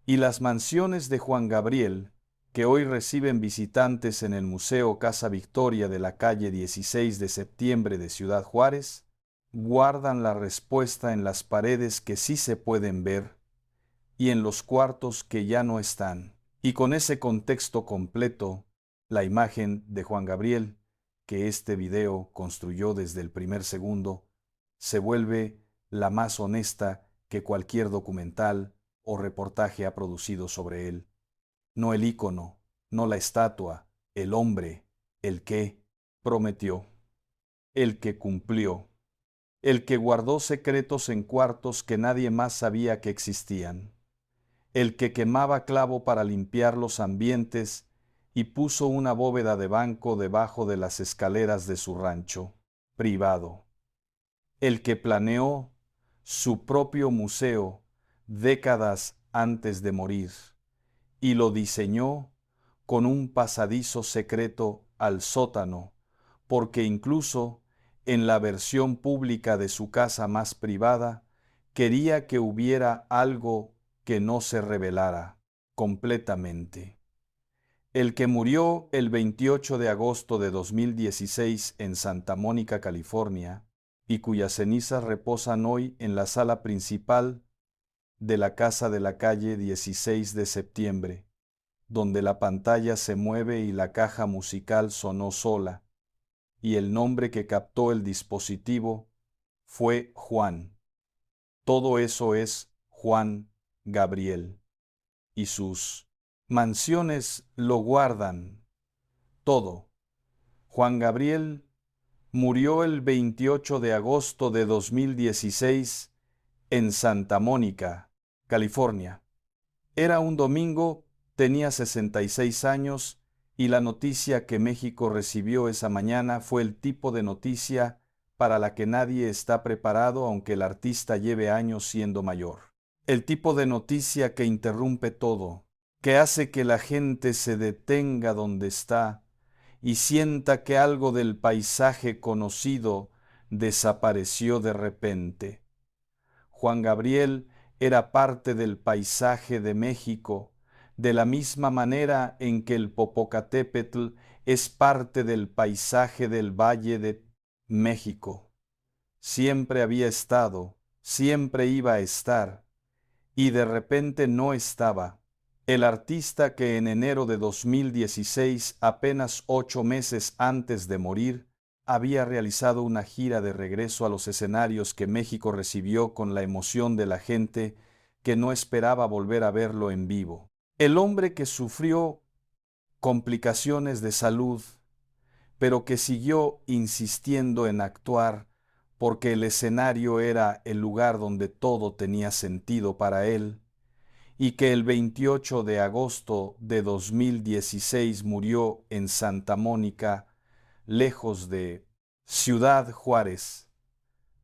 Y las mansiones de Juan Gabriel, que hoy reciben visitantes en el Museo Casa Victoria de la calle 16 de septiembre de Ciudad Juárez, guardan la respuesta en las paredes que sí se pueden ver y en los cuartos que ya no están. Y con ese contexto completo, la imagen de Juan Gabriel, que este video construyó desde el primer segundo, se vuelve la más honesta que cualquier documental o reportaje ha producido sobre él. No el ícono, no la estatua, el hombre, el que prometió, el que cumplió, el que guardó secretos en cuartos que nadie más sabía que existían, el que quemaba clavo para limpiar los ambientes y puso una bóveda de banco debajo de las escaleras de su rancho privado, el que planeó su propio museo décadas antes de morir y lo diseñó con un pasadizo secreto al sótano, porque incluso en la versión pública de su casa más privada quería que hubiera algo que no se revelara completamente. El que murió el 28 de agosto de 2016 en Santa Mónica, California, y cuyas cenizas reposan hoy en la sala principal de la casa de la calle 16 de septiembre, donde la pantalla se mueve y la caja musical sonó sola, y el nombre que captó el dispositivo fue Juan. Todo eso es Juan Gabriel, y sus mansiones lo guardan todo. Juan Gabriel murió el 28 de agosto de 2016 en Santa Mónica, California. Era un domingo, tenía 66 años y la noticia que México recibió esa mañana fue el tipo de noticia para la que nadie está preparado aunque el artista lleve años siendo mayor. El tipo de noticia que interrumpe todo, que hace que la gente se detenga donde está y sienta que algo del paisaje conocido desapareció de repente. Juan Gabriel era parte del paisaje de México, de la misma manera en que el Popocatépetl es parte del paisaje del Valle de México. Siempre había estado, siempre iba a estar, y de repente no estaba. El artista que en enero de 2016, apenas 8 meses antes de morir, había realizado una gira de regreso a los escenarios que México recibió con la emoción de la gente que no esperaba volver a verlo en vivo. El hombre que sufrió complicaciones de salud, pero que siguió insistiendo en actuar porque el escenario era el lugar donde todo tenía sentido para él, y que el 28 de agosto de 2016 murió en Santa Mónica, lejos de Ciudad Juárez,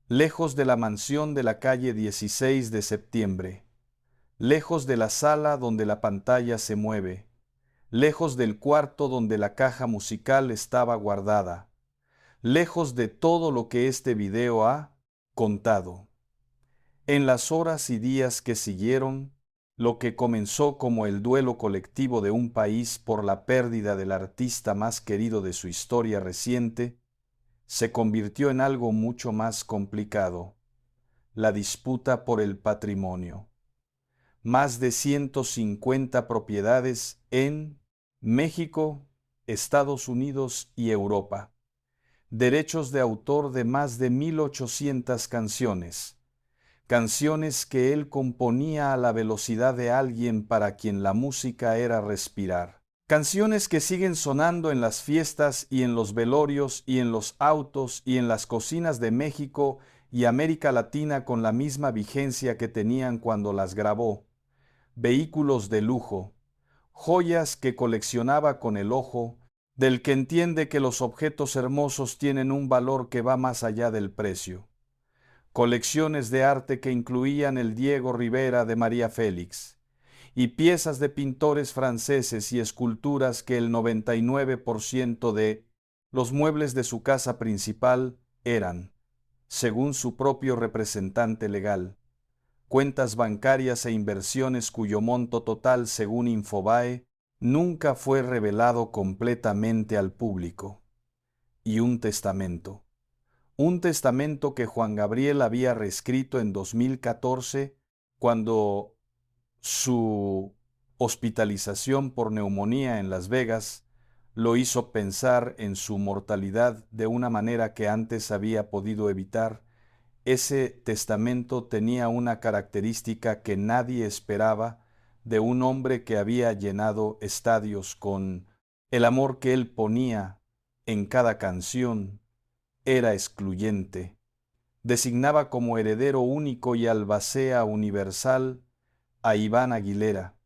lejos de la mansión de la calle 16 de septiembre, lejos de la sala donde la pantalla se mueve, lejos del cuarto donde la caja musical estaba guardada, lejos de todo lo que este video ha contado. En las horas y días que siguieron, lo que comenzó como el duelo colectivo de un país por la pérdida del artista más querido de su historia reciente, se convirtió en algo mucho más complicado: la disputa por el patrimonio. Más de 150 propiedades en México, Estados Unidos y Europa. Derechos de autor de más de 1,800 canciones. Canciones que él componía a la velocidad de alguien para quien la música era respirar. Canciones que siguen sonando en las fiestas y en los velorios y en los autos y en las cocinas de México y América Latina con la misma vigencia que tenían cuando las grabó. Vehículos de lujo, joyas que coleccionaba con el ojo, del que entiende que los objetos hermosos tienen un valor que va más allá del precio. Colecciones de arte que incluían el Diego Rivera de María Félix, y piezas de pintores franceses y esculturas que el 99% de los muebles de su casa principal eran, según su propio representante legal, cuentas bancarias e inversiones cuyo monto total, según Infobae, nunca fue revelado completamente al público. Y un testamento. Un testamento que Juan Gabriel había reescrito en 2014 cuando su hospitalización por neumonía en Las Vegas lo hizo pensar en su mortalidad de una manera que antes había podido evitar. Ese testamento tenía una característica que nadie esperaba de un hombre que había llenado estadios con el amor que él ponía en cada canción. Era excluyente. Designaba como heredero único y albacea universal a Iván Aguilera,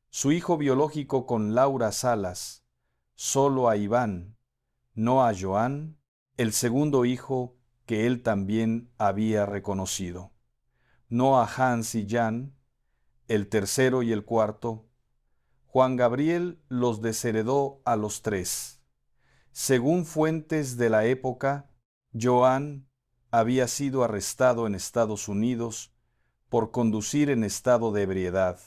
su hijo biológico con Laura Salas, solo a Iván, no a Joan, el segundo hijo que él también había reconocido, no a Hans y Jan, el tercero y el cuarto. Juan Gabriel los desheredó a los tres. Según fuentes de la época, Joan había sido arrestado en Estados Unidos por conducir en estado de ebriedad.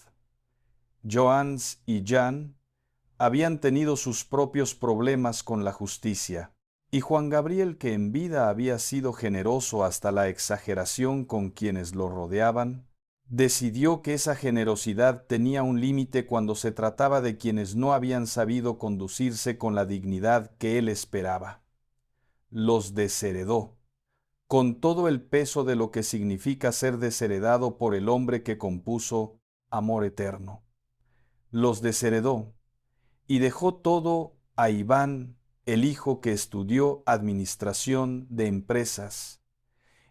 Joans y Jan habían tenido sus propios problemas con la justicia, y Juan Gabriel, que en vida había sido generoso hasta la exageración con quienes lo rodeaban, decidió que esa generosidad tenía un límite cuando se trataba de quienes no habían sabido conducirse con la dignidad que él esperaba. Los desheredó, con todo el peso de lo que significa ser desheredado por el hombre que compuso Amor Eterno. Los desheredó y dejó todo a Iván, el hijo que estudió administración de empresas,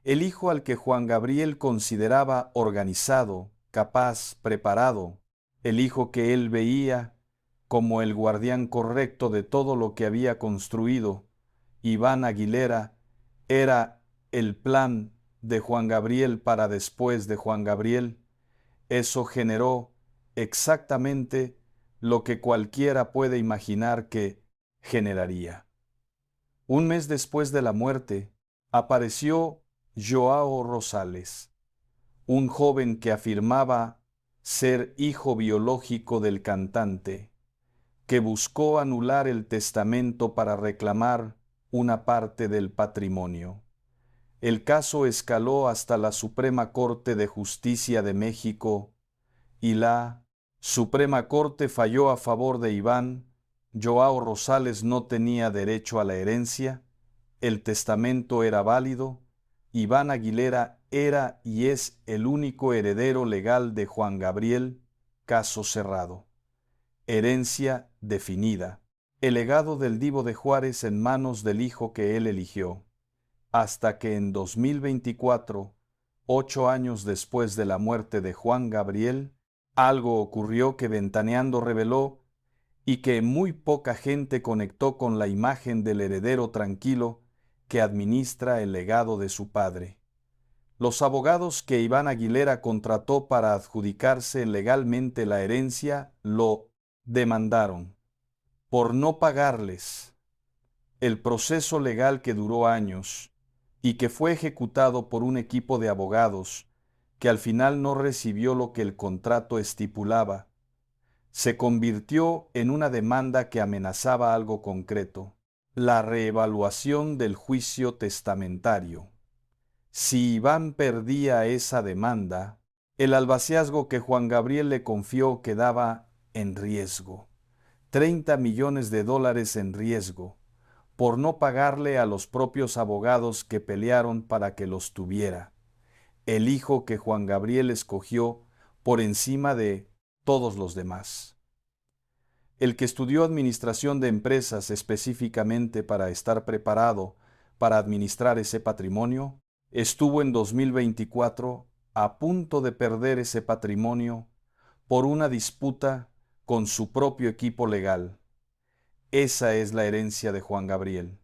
el hijo al que Juan Gabriel consideraba organizado, capaz, preparado, el hijo que él veía como el guardián correcto de todo lo que había construido. Iván Aguilera era el plan de Juan Gabriel para después de Juan Gabriel. Eso generó exactamente lo que cualquiera puede imaginar que generaría. Un mes después de la muerte, apareció Joao Rosales, un joven que afirmaba ser hijo biológico del cantante, que buscó anular el testamento para reclamar una parte del patrimonio. El caso escaló hasta la Suprema Corte de Justicia de México y la Suprema Corte falló a favor de Iván. Joao Rosales no tenía derecho a la herencia, el testamento era válido, Iván Aguilera era y es el único heredero legal de Juan Gabriel, caso cerrado. Herencia definida. El legado del Divo de Juárez en manos del hijo que él eligió. Hasta que en 2024, 8 años después de la muerte de Juan Gabriel, Algo ocurrió que Ventaneando reveló y que muy poca gente conectó con la imagen del heredero tranquilo que administra el legado de su padre. Los abogados que Iván Aguilera contrató para adjudicarse legalmente la herencia lo demandaron por no pagarles. El proceso legal que duró años y que fue ejecutado por un equipo de abogados que al final no recibió lo que el contrato estipulaba, se convirtió en una demanda que amenazaba algo concreto: la reevaluación del juicio testamentario. Si Iván perdía esa demanda, el albaciazgo que Juan Gabriel le confió quedaba en riesgo. 30 millones de dólares en riesgo, por no pagarle a los propios abogados que pelearon para que los tuviera. El hijo que Juan Gabriel escogió por encima de todos los demás. El que estudió administración de empresas específicamente para estar preparado para administrar ese patrimonio, estuvo en 2024 a punto de perder ese patrimonio por una disputa con su propio equipo legal. Esa es la herencia de Juan Gabriel,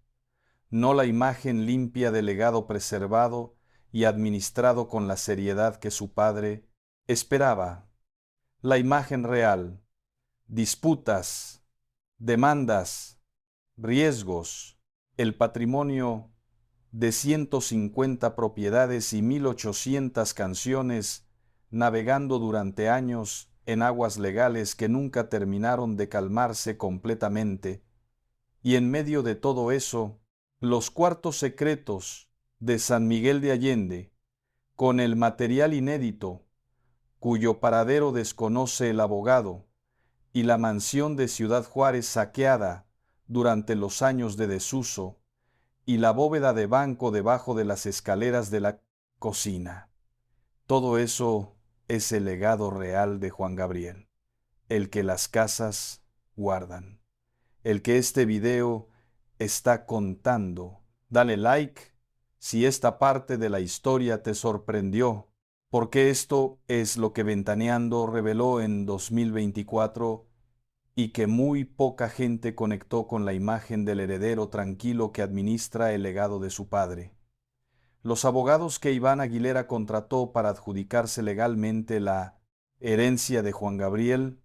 no la imagen limpia del legado preservado y administrado con la seriedad que su padre esperaba. La imagen real: disputas, demandas, riesgos, el patrimonio de 150 propiedades y 1,800 canciones navegando durante años en aguas legales que nunca terminaron de calmarse completamente. Y en medio de todo eso, los cuartos secretos de San Miguel de Allende, con el material inédito, cuyo paradero desconoce el abogado, y la mansión de Ciudad Juárez saqueada durante los años de desuso, y la bóveda de banco debajo de las escaleras de la cocina. Todo eso es el legado real de Juan Gabriel, el que las casas guardan, el que este video está contando. Dale like si esta parte de la historia te sorprendió, porque esto es lo que Ventaneando reveló en 2024 y que muy poca gente conectó con la imagen del heredero tranquilo que administra el legado de su padre. Los abogados que Iván Aguilera contrató para adjudicarse legalmente la herencia de Juan Gabriel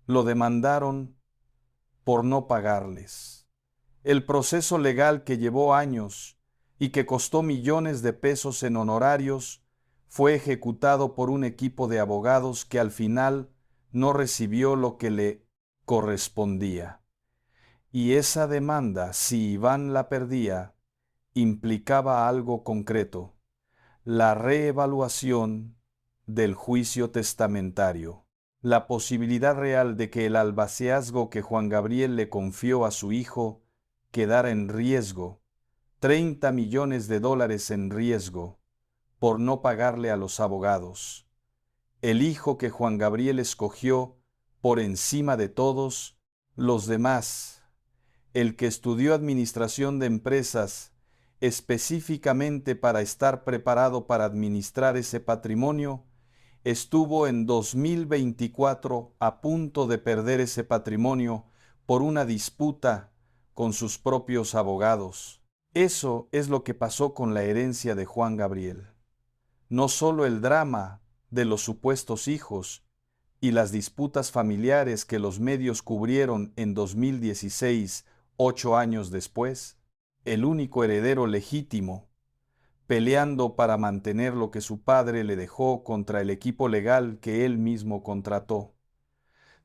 lo demandaron por no pagarles. El proceso legal, que llevó años y que costó millones de pesos en honorarios, fue ejecutado por un equipo de abogados que al final no recibió lo que le correspondía. Y esa demanda, si Iván la perdía, implicaba algo concreto: la reevaluación del juicio testamentario, la posibilidad real de que el albaceazgo que Juan Gabriel le confió a su hijo quedara en riesgo, 30 millones de dólares en riesgo, por no pagarle a los abogados. El hijo que Juan Gabriel escogió por encima de todos los demás, el que estudió administración de empresas específicamente para estar preparado para administrar ese patrimonio, estuvo en 2024 a punto de perder ese patrimonio por una disputa con sus propios abogados. Eso es lo que pasó con la herencia de Juan Gabriel. No solo el drama de los supuestos hijos y las disputas familiares que los medios cubrieron en 2016, 8 años después, el único heredero legítimo, peleando para mantener lo que su padre le dejó contra el equipo legal que él mismo contrató.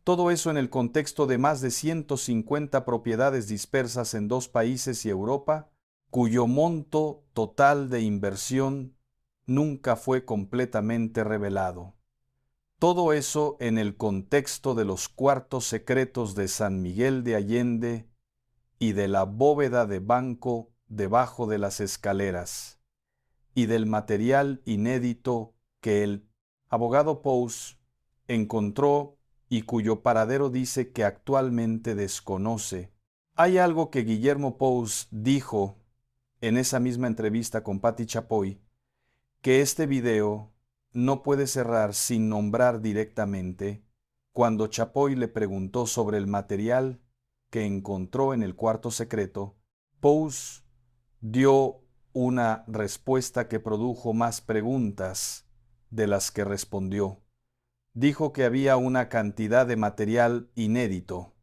Todo eso en el contexto de más de 150 propiedades dispersas en 2 países y Europa, cuyo monto total de inversión nunca fue completamente revelado. Todo eso en el contexto de los cuartos secretos de San Miguel de Allende y de la bóveda de banco debajo de las escaleras, y del material inédito que el abogado Pous encontró y cuyo paradero dice que actualmente desconoce. Hay algo que Guillermo Pous dijo en esa misma entrevista con Patti Chapoy, que este video no puede cerrar sin nombrar directamente cuando Chapoy le preguntó sobre el material que encontró en el cuarto secreto. Pose dio una respuesta que produjo más preguntas de las que respondió. Dijo que había una cantidad de material inédito.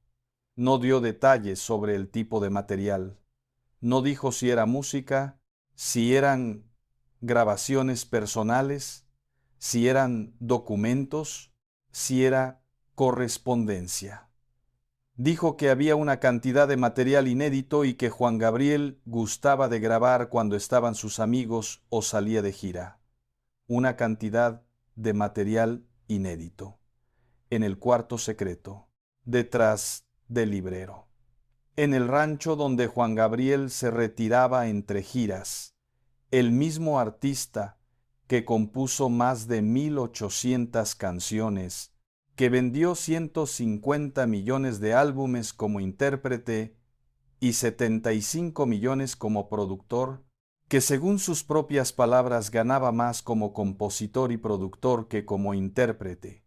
No dio detalles sobre el tipo de material. No dijo si era música, si eran grabaciones personales, si eran documentos, si era correspondencia. Dijo que había una cantidad de material inédito y que Juan Gabriel gustaba de grabar cuando estaban sus amigos o salía de gira. Una cantidad de material inédito. En el cuarto secreto, detrás del librero. En el rancho donde Juan Gabriel se retiraba entre giras, el mismo artista que compuso más de 1,800 canciones, que vendió 150 millones de álbumes como intérprete y 75 millones como productor, que según sus propias palabras ganaba más como compositor y productor que como intérprete.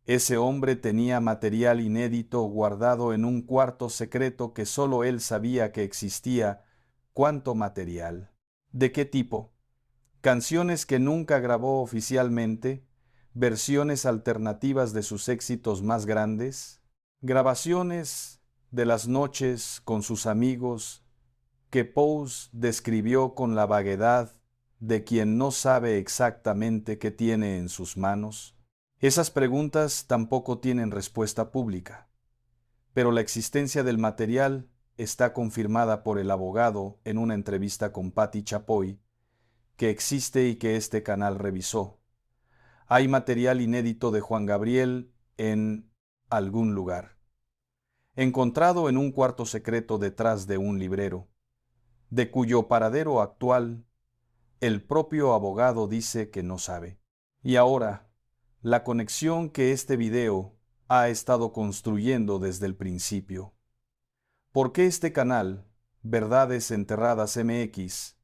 Ese hombre tenía material inédito guardado en un cuarto secreto que solo él sabía que existía. ¿Cuánto material? ¿De qué tipo? Canciones que nunca grabó oficialmente, versiones alternativas de sus éxitos más grandes, grabaciones de las noches con sus amigos que Pose describió con la vaguedad de quien no sabe exactamente qué tiene en sus manos. Esas preguntas tampoco tienen respuesta pública, pero la existencia del material está confirmada por el abogado en una entrevista con Patti Chapoy, que existe y que este canal revisó. Hay material inédito de Juan Gabriel en algún lugar, encontrado en un cuarto secreto detrás de un librero, de cuyo paradero actual el propio abogado dice que no sabe. Y ahora, la conexión que este video ha estado construyendo desde el principio. ¿Por qué este canal, Verdades Enterradas MX,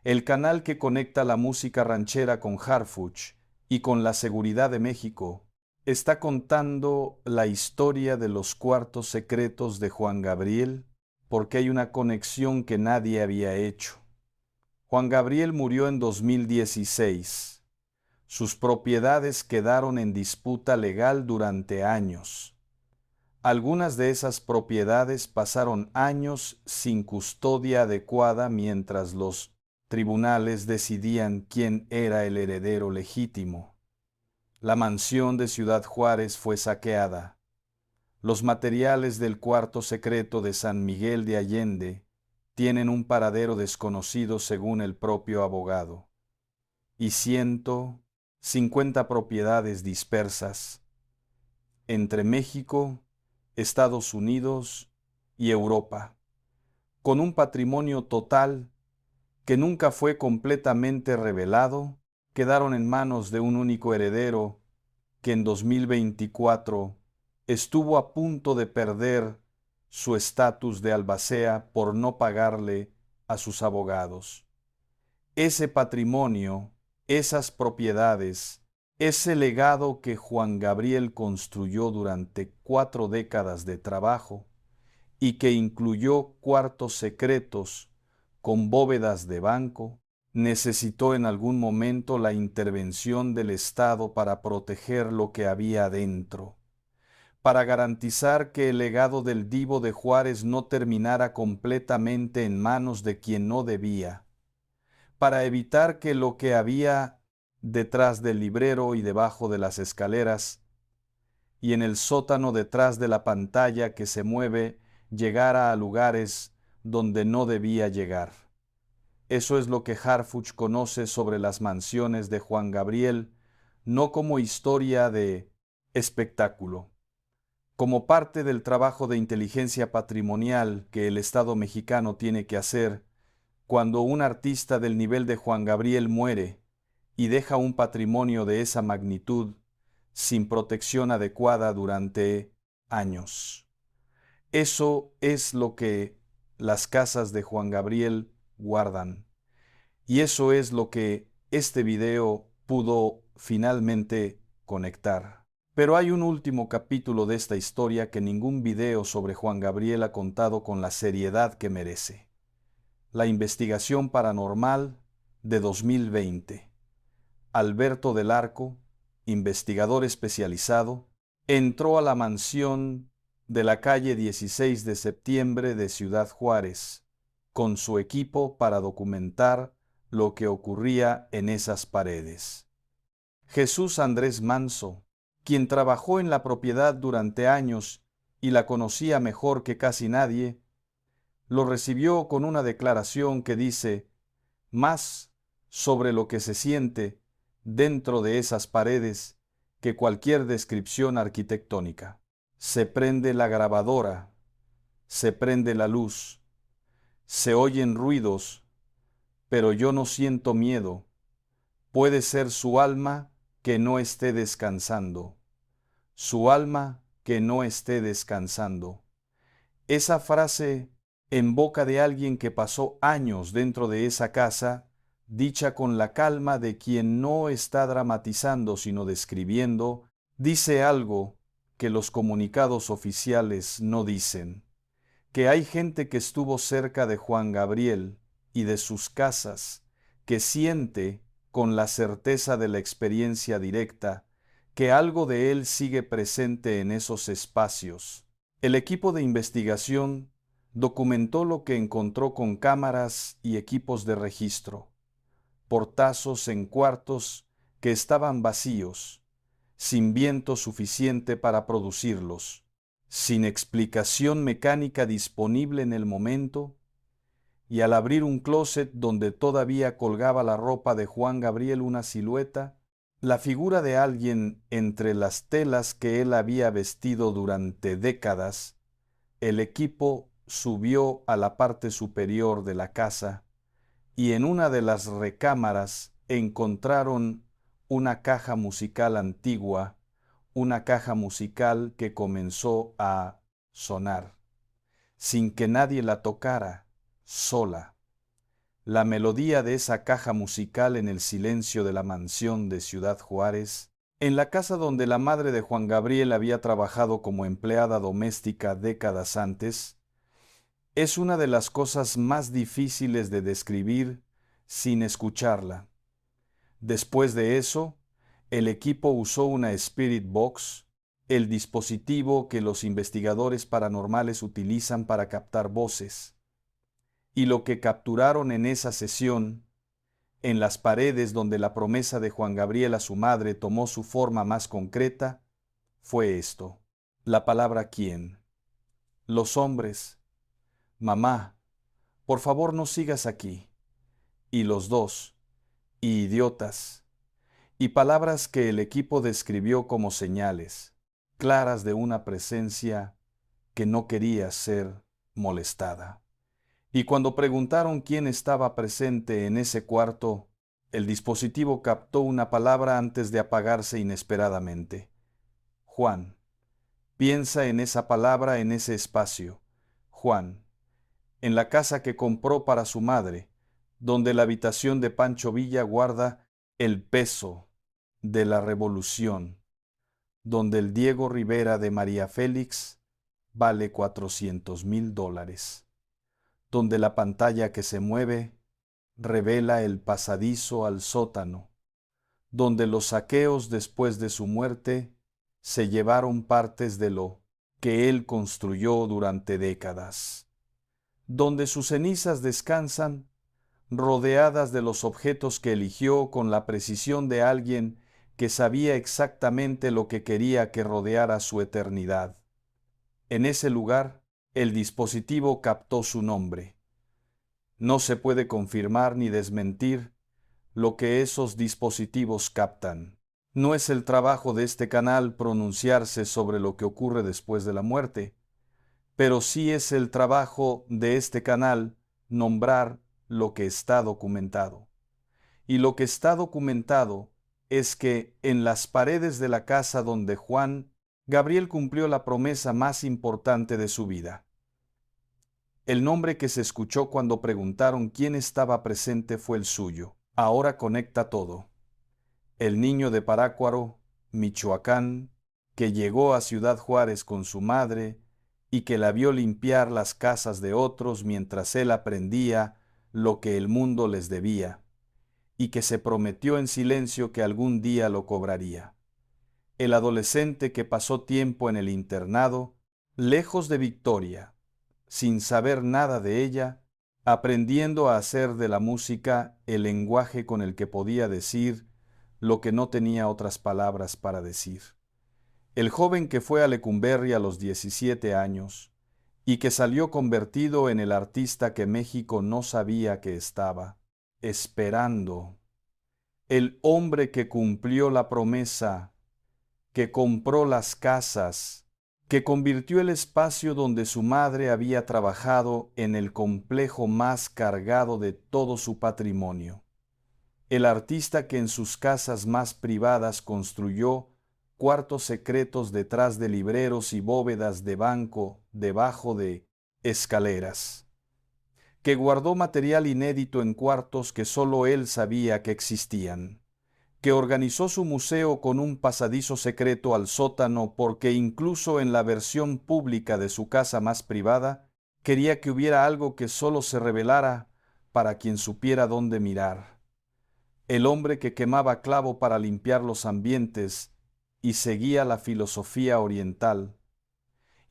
el canal que conecta la música ranchera con Harfuch y con la seguridad de México, está contando la historia de los cuartos secretos de Juan Gabriel? Porque hay una conexión que nadie había hecho. Juan Gabriel murió en 2016. Sus propiedades quedaron en disputa legal durante años. Algunas de esas propiedades pasaron años sin custodia adecuada mientras los tribunales decidían quién era el heredero legítimo. La mansión de Ciudad Juárez fue saqueada. Los materiales del cuarto secreto de San Miguel de Allende tienen un paradero desconocido según el propio abogado. Y 150 propiedades dispersas entre México, Estados Unidos y Europa, con un patrimonio total que nunca fue completamente revelado, quedaron en manos de un único heredero que en 2024 estuvo a punto de perder su estatus de albacea por no pagarle a sus abogados. Ese patrimonio, esas propiedades, ese legado que Juan Gabriel construyó durante 4 décadas de trabajo y que incluyó cuartos secretos con bóvedas de banco, necesitó en algún momento la intervención del Estado para proteger lo que había dentro, para garantizar que el legado del Divo de Juárez no terminara completamente en manos de quien no debía, para evitar que lo que había detrás del librero y debajo de las escaleras y en el sótano detrás de la pantalla que se mueve llegara a lugares donde no debía llegar. Eso es lo que Harfuch conoce sobre las mansiones de Juan Gabriel, no como historia de espectáculo, como parte del trabajo de inteligencia patrimonial que el Estado mexicano tiene que hacer cuando un artista del nivel de Juan Gabriel muere y deja un patrimonio de esa magnitud sin protección adecuada durante años. Eso es lo que las casas de Juan Gabriel guardan. Y eso es lo que este video pudo finalmente conectar. Pero hay un último capítulo de esta historia que ningún video sobre Juan Gabriel ha contado con la seriedad que merece. La investigación paranormal de 2020. Alberto del Arco, investigador especializado, entró a la mansión de la calle 16 de septiembre de Ciudad Juárez con su equipo para documentar lo que ocurría en esas paredes. Jesús Andrés Manso, quien trabajó en la propiedad durante años y la conocía mejor que casi nadie, lo recibió con una declaración que dice más sobre lo que se siente dentro de esas paredes que cualquier descripción arquitectónica. Se prende la grabadora, se prende la luz, se oyen ruidos, pero yo no siento miedo. Puede ser su alma que no esté descansando. Su alma que no esté descansando. Esa frase en boca de alguien que pasó años dentro de esa casa, dicha con la calma de quien no está dramatizando sino describiendo, dice algo que los comunicados oficiales no dicen, que hay gente que estuvo cerca de Juan Gabriel y de sus casas, que siente, con la certeza de la experiencia directa, que algo de él sigue presente en esos espacios. El equipo de investigación documentó lo que encontró con cámaras y equipos de registro, portazos en cuartos que estaban vacíos, sin viento suficiente para producirlos, sin explicación mecánica disponible en el momento, y al abrir un closet donde todavía colgaba la ropa de Juan Gabriel una silueta, la figura de alguien entre las telas que él había vestido durante décadas, el equipo subió a la parte superior de la casa y en una de las recámaras encontraron una caja musical antigua, una caja musical que comenzó a sonar, sin que nadie la tocara, sola. La melodía de esa caja musical en el silencio de la mansión de Ciudad Juárez, en la casa donde la madre de Juan Gabriel había trabajado como empleada doméstica décadas antes, es una de las cosas más difíciles de describir sin escucharla. Después de eso, el equipo usó una Spirit Box, el dispositivo que los investigadores paranormales utilizan para captar voces. Y lo que capturaron en esa sesión, en las paredes donde la promesa de Juan Gabriel a su madre tomó su forma más concreta, fue esto: la palabra quién. Los hombres: mamá, por favor no sigas aquí. Y los dos: idiotas. Y palabras que el equipo describió como señales, claras de una presencia que no quería ser molestada. Y cuando preguntaron quién estaba presente en ese cuarto, el dispositivo captó una palabra antes de apagarse inesperadamente. Juan. Piensa en esa palabra en ese espacio. Juan. En la casa que compró para su madre, donde la habitación de Pancho Villa guarda el peso de la revolución, donde el Diego Rivera de María Félix vale $400,000. Donde la pantalla que se mueve revela el pasadizo al sótano, donde los saqueos después de su muerte se llevaron partes de lo que él construyó durante décadas, donde sus cenizas descansan rodeadas de los objetos que eligió con la precisión de alguien que sabía exactamente lo que quería que rodeara su eternidad. En ese lugar, el dispositivo captó su nombre. No se puede confirmar ni desmentir lo que esos dispositivos captan. No es el trabajo de este canal pronunciarse sobre lo que ocurre después de la muerte, pero sí es el trabajo de este canal nombrar lo que está documentado. Y lo que está documentado es que en las paredes de la casa donde Juan Gabriel cumplió la promesa más importante de su vida. El nombre que se escuchó cuando preguntaron quién estaba presente fue el suyo. Ahora conecta todo. el niño de Parácuaro, Michoacán, que llegó a Ciudad Juárez con su madre y que la vio limpiar las casas de otros mientras él aprendía lo que el mundo les debía, y que se prometió en silencio que algún día lo cobraría. El adolescente que pasó tiempo en el internado, lejos de Victoria, sin saber nada de ella, aprendiendo a hacer de la música el lenguaje con el que podía decir lo que no tenía otras palabras para decir. El joven que fue a Lecumberri a los 17 años y que salió convertido en el artista que México no sabía que estaba, esperando. El hombre que cumplió la promesa, que compró las casas, que convirtió el espacio donde su madre había trabajado en el complejo más cargado de todo su patrimonio. El artista que en sus casas más privadas construyó cuartos secretos detrás de libreros y bóvedas de banco debajo de escaleras, que guardó material inédito en cuartos que sólo él sabía que existían, que organizó su museo con un pasadizo secreto al sótano porque incluso en la versión pública de su casa más privada quería que hubiera algo que sólo se revelara para quien supiera dónde mirar. El hombre que quemaba clavo para limpiar los ambientes y seguía la filosofía oriental,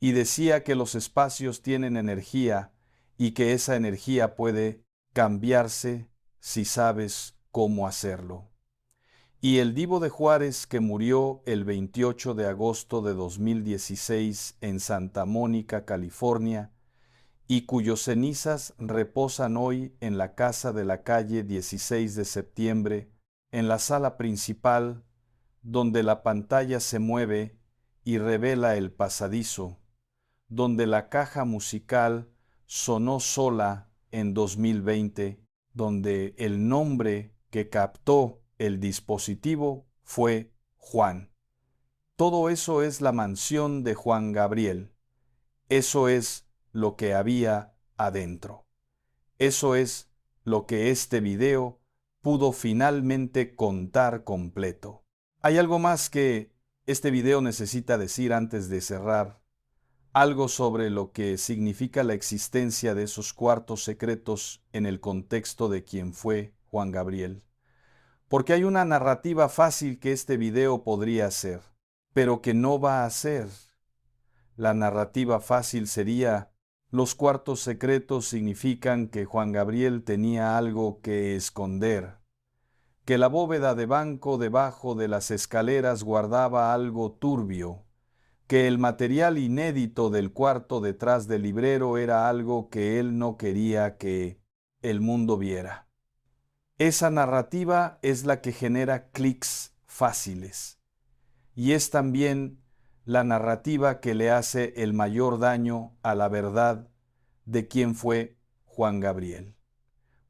y decía que los espacios tienen energía y que esa energía puede cambiarse si sabes cómo hacerlo. Y el Divo de Juárez, que murió el 28 de agosto de 2016 en Santa Mónica, California, y cuyos cenizas reposan hoy en la casa de la calle 16 de septiembre, en la sala principal, donde la pantalla se mueve y revela el pasadizo, donde la caja musical sonó sola en 2020, donde el nombre que captó el dispositivo fue Juan. Todo eso es la mansión de Juan Gabriel. Eso es lo que había adentro. Eso es lo que este video pudo finalmente contar completo. Hay algo más que este video necesita decir antes de cerrar, algo sobre lo que significa la existencia de esos cuartos secretos en el contexto de quien fue Juan Gabriel. Porque hay una narrativa fácil que este video podría hacer, pero que no va a ser. La narrativa fácil sería: los cuartos secretos significan que Juan Gabriel tenía algo que esconder, que la bóveda de banco debajo de las escaleras guardaba algo turbio, que el material inédito del cuarto detrás del librero era algo que él no quería que el mundo viera. Esa narrativa es la que genera clics fáciles y es también la narrativa que le hace el mayor daño a la verdad de quién fue Juan Gabriel.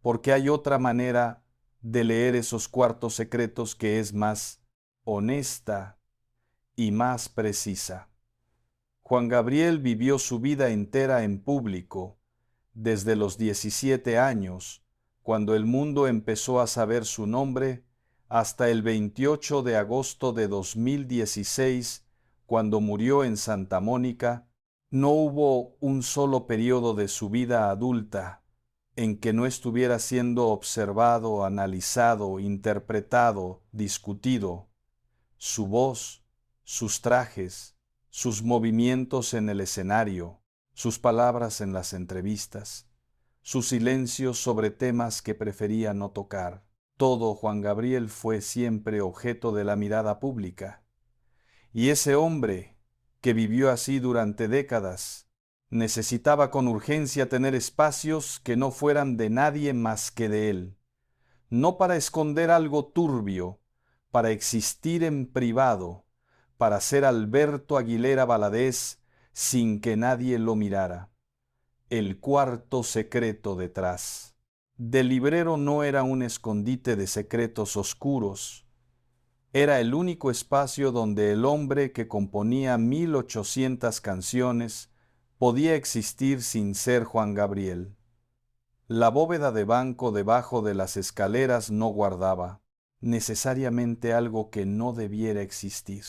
Porque hay otra manera de leer esos cuartos secretos que es más honesta y más precisa. Juan Gabriel vivió su vida entera en público, desde los 17 años, cuando el mundo empezó a saber su nombre, hasta el 28 de agosto de 2016, cuando murió en Santa Mónica. No hubo un solo periodo de su vida adulta en que no estuviera siendo observado, analizado, interpretado, discutido. Su voz, sus trajes, sus movimientos en el escenario, sus palabras en las entrevistas, sus silencios sobre temas que prefería no tocar. Todo Juan Gabriel fue siempre objeto de la mirada pública. Y ese hombre, que vivió así durante décadas, necesitaba con urgencia tener espacios que no fueran de nadie más que de él, no para esconder algo turbio, para existir en privado, para ser Alberto Aguilera Valadez sin que nadie lo mirara. El cuarto secreto detrás. Del librero no era un escondite de secretos oscuros. Era el único espacio donde el hombre que componía 1800 canciones podía existir sin ser Juan Gabriel. La bóveda de banco debajo de las escaleras no guardaba, necesariamente algo que no debiera existir.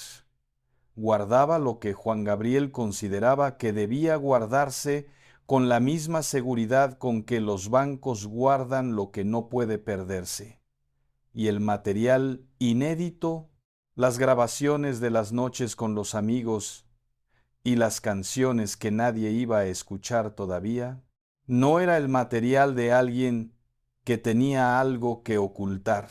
Guardaba lo que Juan Gabriel consideraba que debía guardarse con la misma seguridad con que los bancos guardan lo que no puede perderse. Y el material inédito, las grabaciones de las noches con los amigos y las canciones que nadie iba a escuchar todavía, no era el material de alguien que tenía algo que ocultar.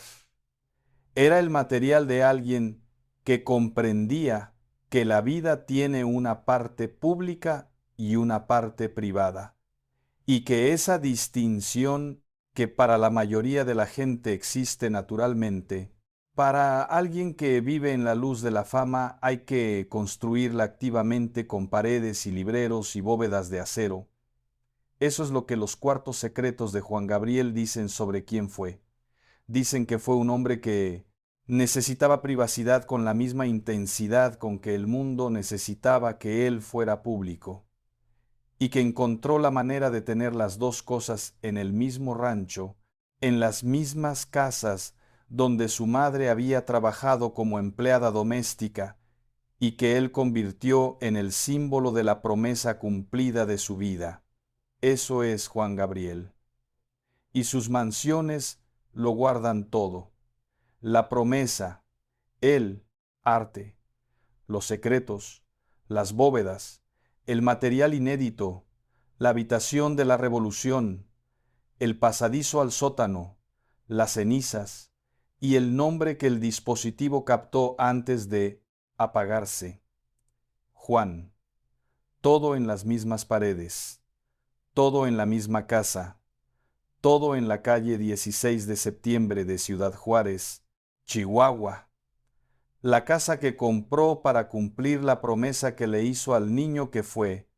Era el material de alguien que comprendía que la vida tiene una parte pública y una parte privada, y que esa distinción que para la mayoría de la gente existe naturalmente, para alguien que vive en la luz de la fama hay que construirla activamente con paredes y libreros y bóvedas de acero. Eso es lo que los cuartos secretos de Juan Gabriel dicen sobre quién fue. Dicen que fue un hombre que necesitaba privacidad con la misma intensidad con que el mundo necesitaba que él fuera público, y que encontró la manera de tener las dos cosas en el mismo rancho, en las mismas casas donde su madre había trabajado como empleada doméstica, y que él convirtió en el símbolo de la promesa cumplida de su vida. Eso es Juan Gabriel. Y sus mansiones lo guardan todo. La promesa, el arte, los secretos, las bóvedas, el material inédito, la habitación de la revolución, el pasadizo al sótano, las cenizas y el nombre que el dispositivo captó antes de apagarse. Juan, todo en las mismas paredes, todo en la misma casa, todo en la calle 16 de septiembre de Ciudad Juárez, Chihuahua. La casa que compró para cumplir la promesa que le hizo al niño que fue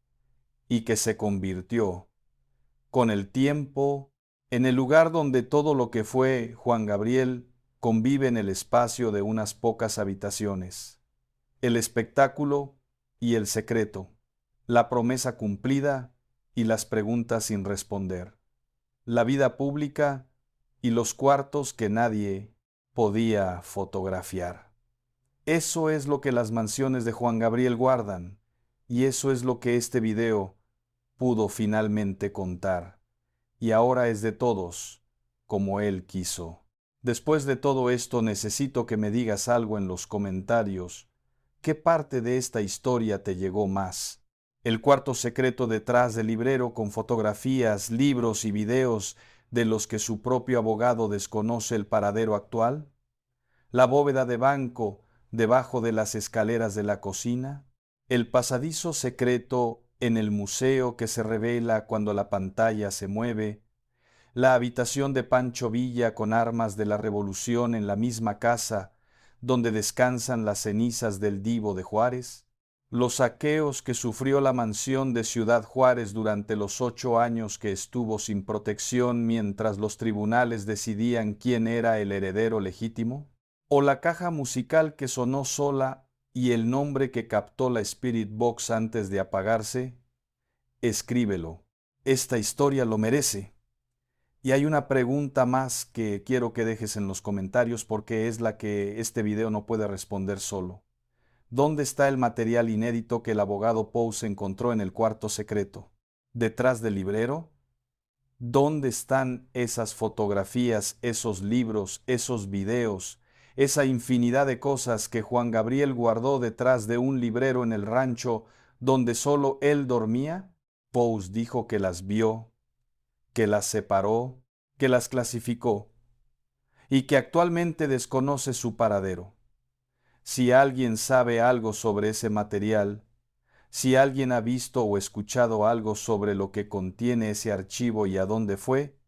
y que se convirtió, con el tiempo, en el lugar donde todo lo que fue Juan Gabriel convive en el espacio de unas pocas habitaciones. El espectáculo y el secreto, la promesa cumplida y las preguntas sin responder, la vida pública y los cuartos que nadie podía fotografiar. Eso es lo que las mansiones de Juan Gabriel guardan, y eso es lo que este video pudo finalmente contar, y ahora es de todos, como él quiso. Después de todo esto necesito que me digas algo en los comentarios. ¿Qué parte de esta historia te llegó más? ¿El cuarto secreto detrás del librero con fotografías, libros y videos de los que su propio abogado desconoce el paradero actual? ¿La bóveda de banco debajo de las escaleras de la cocina? ¿El pasadizo secreto en el museo que se revela cuando la pantalla se mueve? ¿La habitación de Pancho Villa con armas de la Revolución en la misma casa donde descansan las cenizas del Divo de Juárez? ¿Los saqueos que sufrió la mansión de Ciudad Juárez durante los 8 años que estuvo sin protección mientras los tribunales decidían quién era el heredero legítimo? ¿O la caja musical que sonó sola y el nombre que captó la Spirit Box antes de apagarse? Escríbelo. Esta historia lo merece. Y hay una pregunta más que quiero que dejes en los comentarios porque es la que este video no puede responder solo. ¿Dónde está el material inédito que el abogado Pose encontró en el cuarto secreto? ¿Detrás del librero? ¿Dónde están esas fotografías, esos libros, esos videos, esa infinidad de cosas que Juan Gabriel guardó detrás de un librero en el rancho donde solo él dormía? Pose dijo que las vio, que las separó, que las clasificó y que actualmente desconoce su paradero. Si alguien sabe algo sobre ese material, si alguien ha visto o escuchado algo sobre lo que contiene ese archivo y a dónde fue,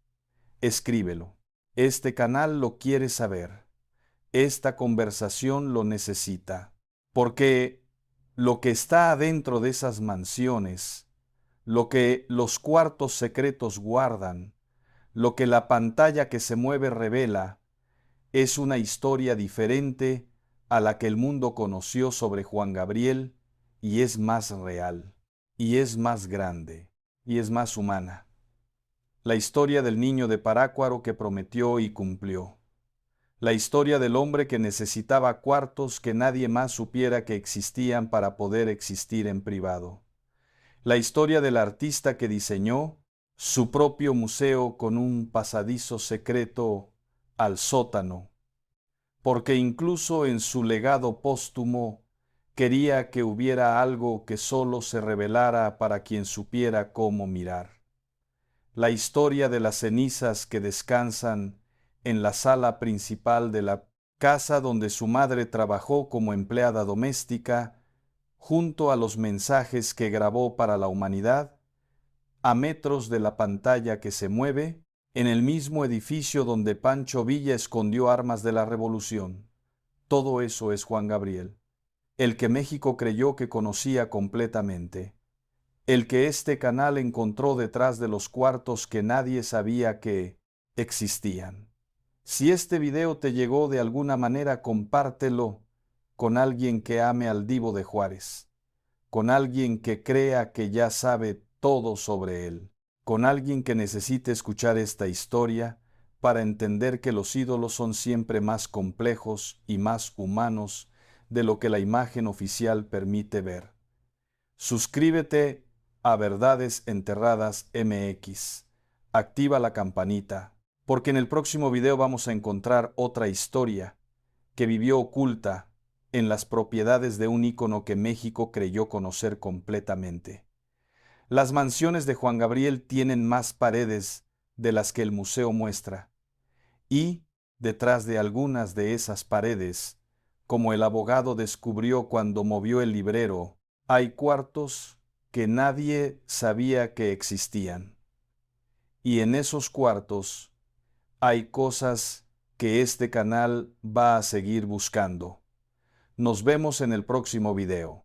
escríbelo. Este canal lo quiere saber. Esta conversación lo necesita. Porque lo que está adentro de esas mansiones, lo que los cuartos secretos guardan, lo que la pantalla que se mueve revela, es una historia diferente a la que el mundo conoció sobre Juan Gabriel y es más real, y es más grande, y es más humana. La historia del niño de Parácuaro que prometió y cumplió. La historia del hombre que necesitaba cuartos que nadie más supiera que existían para poder existir en privado. La historia del artista que diseñó su propio museo con un pasadizo secreto al sótano, porque incluso en su legado póstumo quería que hubiera algo que solo se revelara para quien supiera cómo mirar. La historia de las cenizas que descansan en la sala principal de la casa donde su madre trabajó como empleada doméstica, junto a los mensajes que grabó para la humanidad, a metros de la pantalla que se mueve, en el mismo edificio donde Pancho Villa escondió armas de la revolución. Todo eso es Juan Gabriel, el que México creyó que conocía completamente, el que este canal encontró detrás de los cuartos que nadie sabía que existían. Si este video te llegó de alguna manera, compártelo con alguien que ame al Divo de Juárez, con alguien que crea que ya sabe todo sobre él, con alguien que necesite escuchar esta historia para entender que los ídolos son siempre más complejos y más humanos de lo que la imagen oficial permite ver. Suscríbete a Verdades Enterradas MX. Activa la campanita, porque en el próximo video vamos a encontrar otra historia que vivió oculta en las propiedades de un ícono que México creyó conocer completamente. Las mansiones de Juan Gabriel tienen más paredes de las que el museo muestra, y detrás de algunas de esas paredes, como el abogado descubrió cuando movió el librero, hay cuartos que nadie sabía que existían. Y en esos cuartos hay cosas que este canal va a seguir buscando. Nos vemos en el próximo video.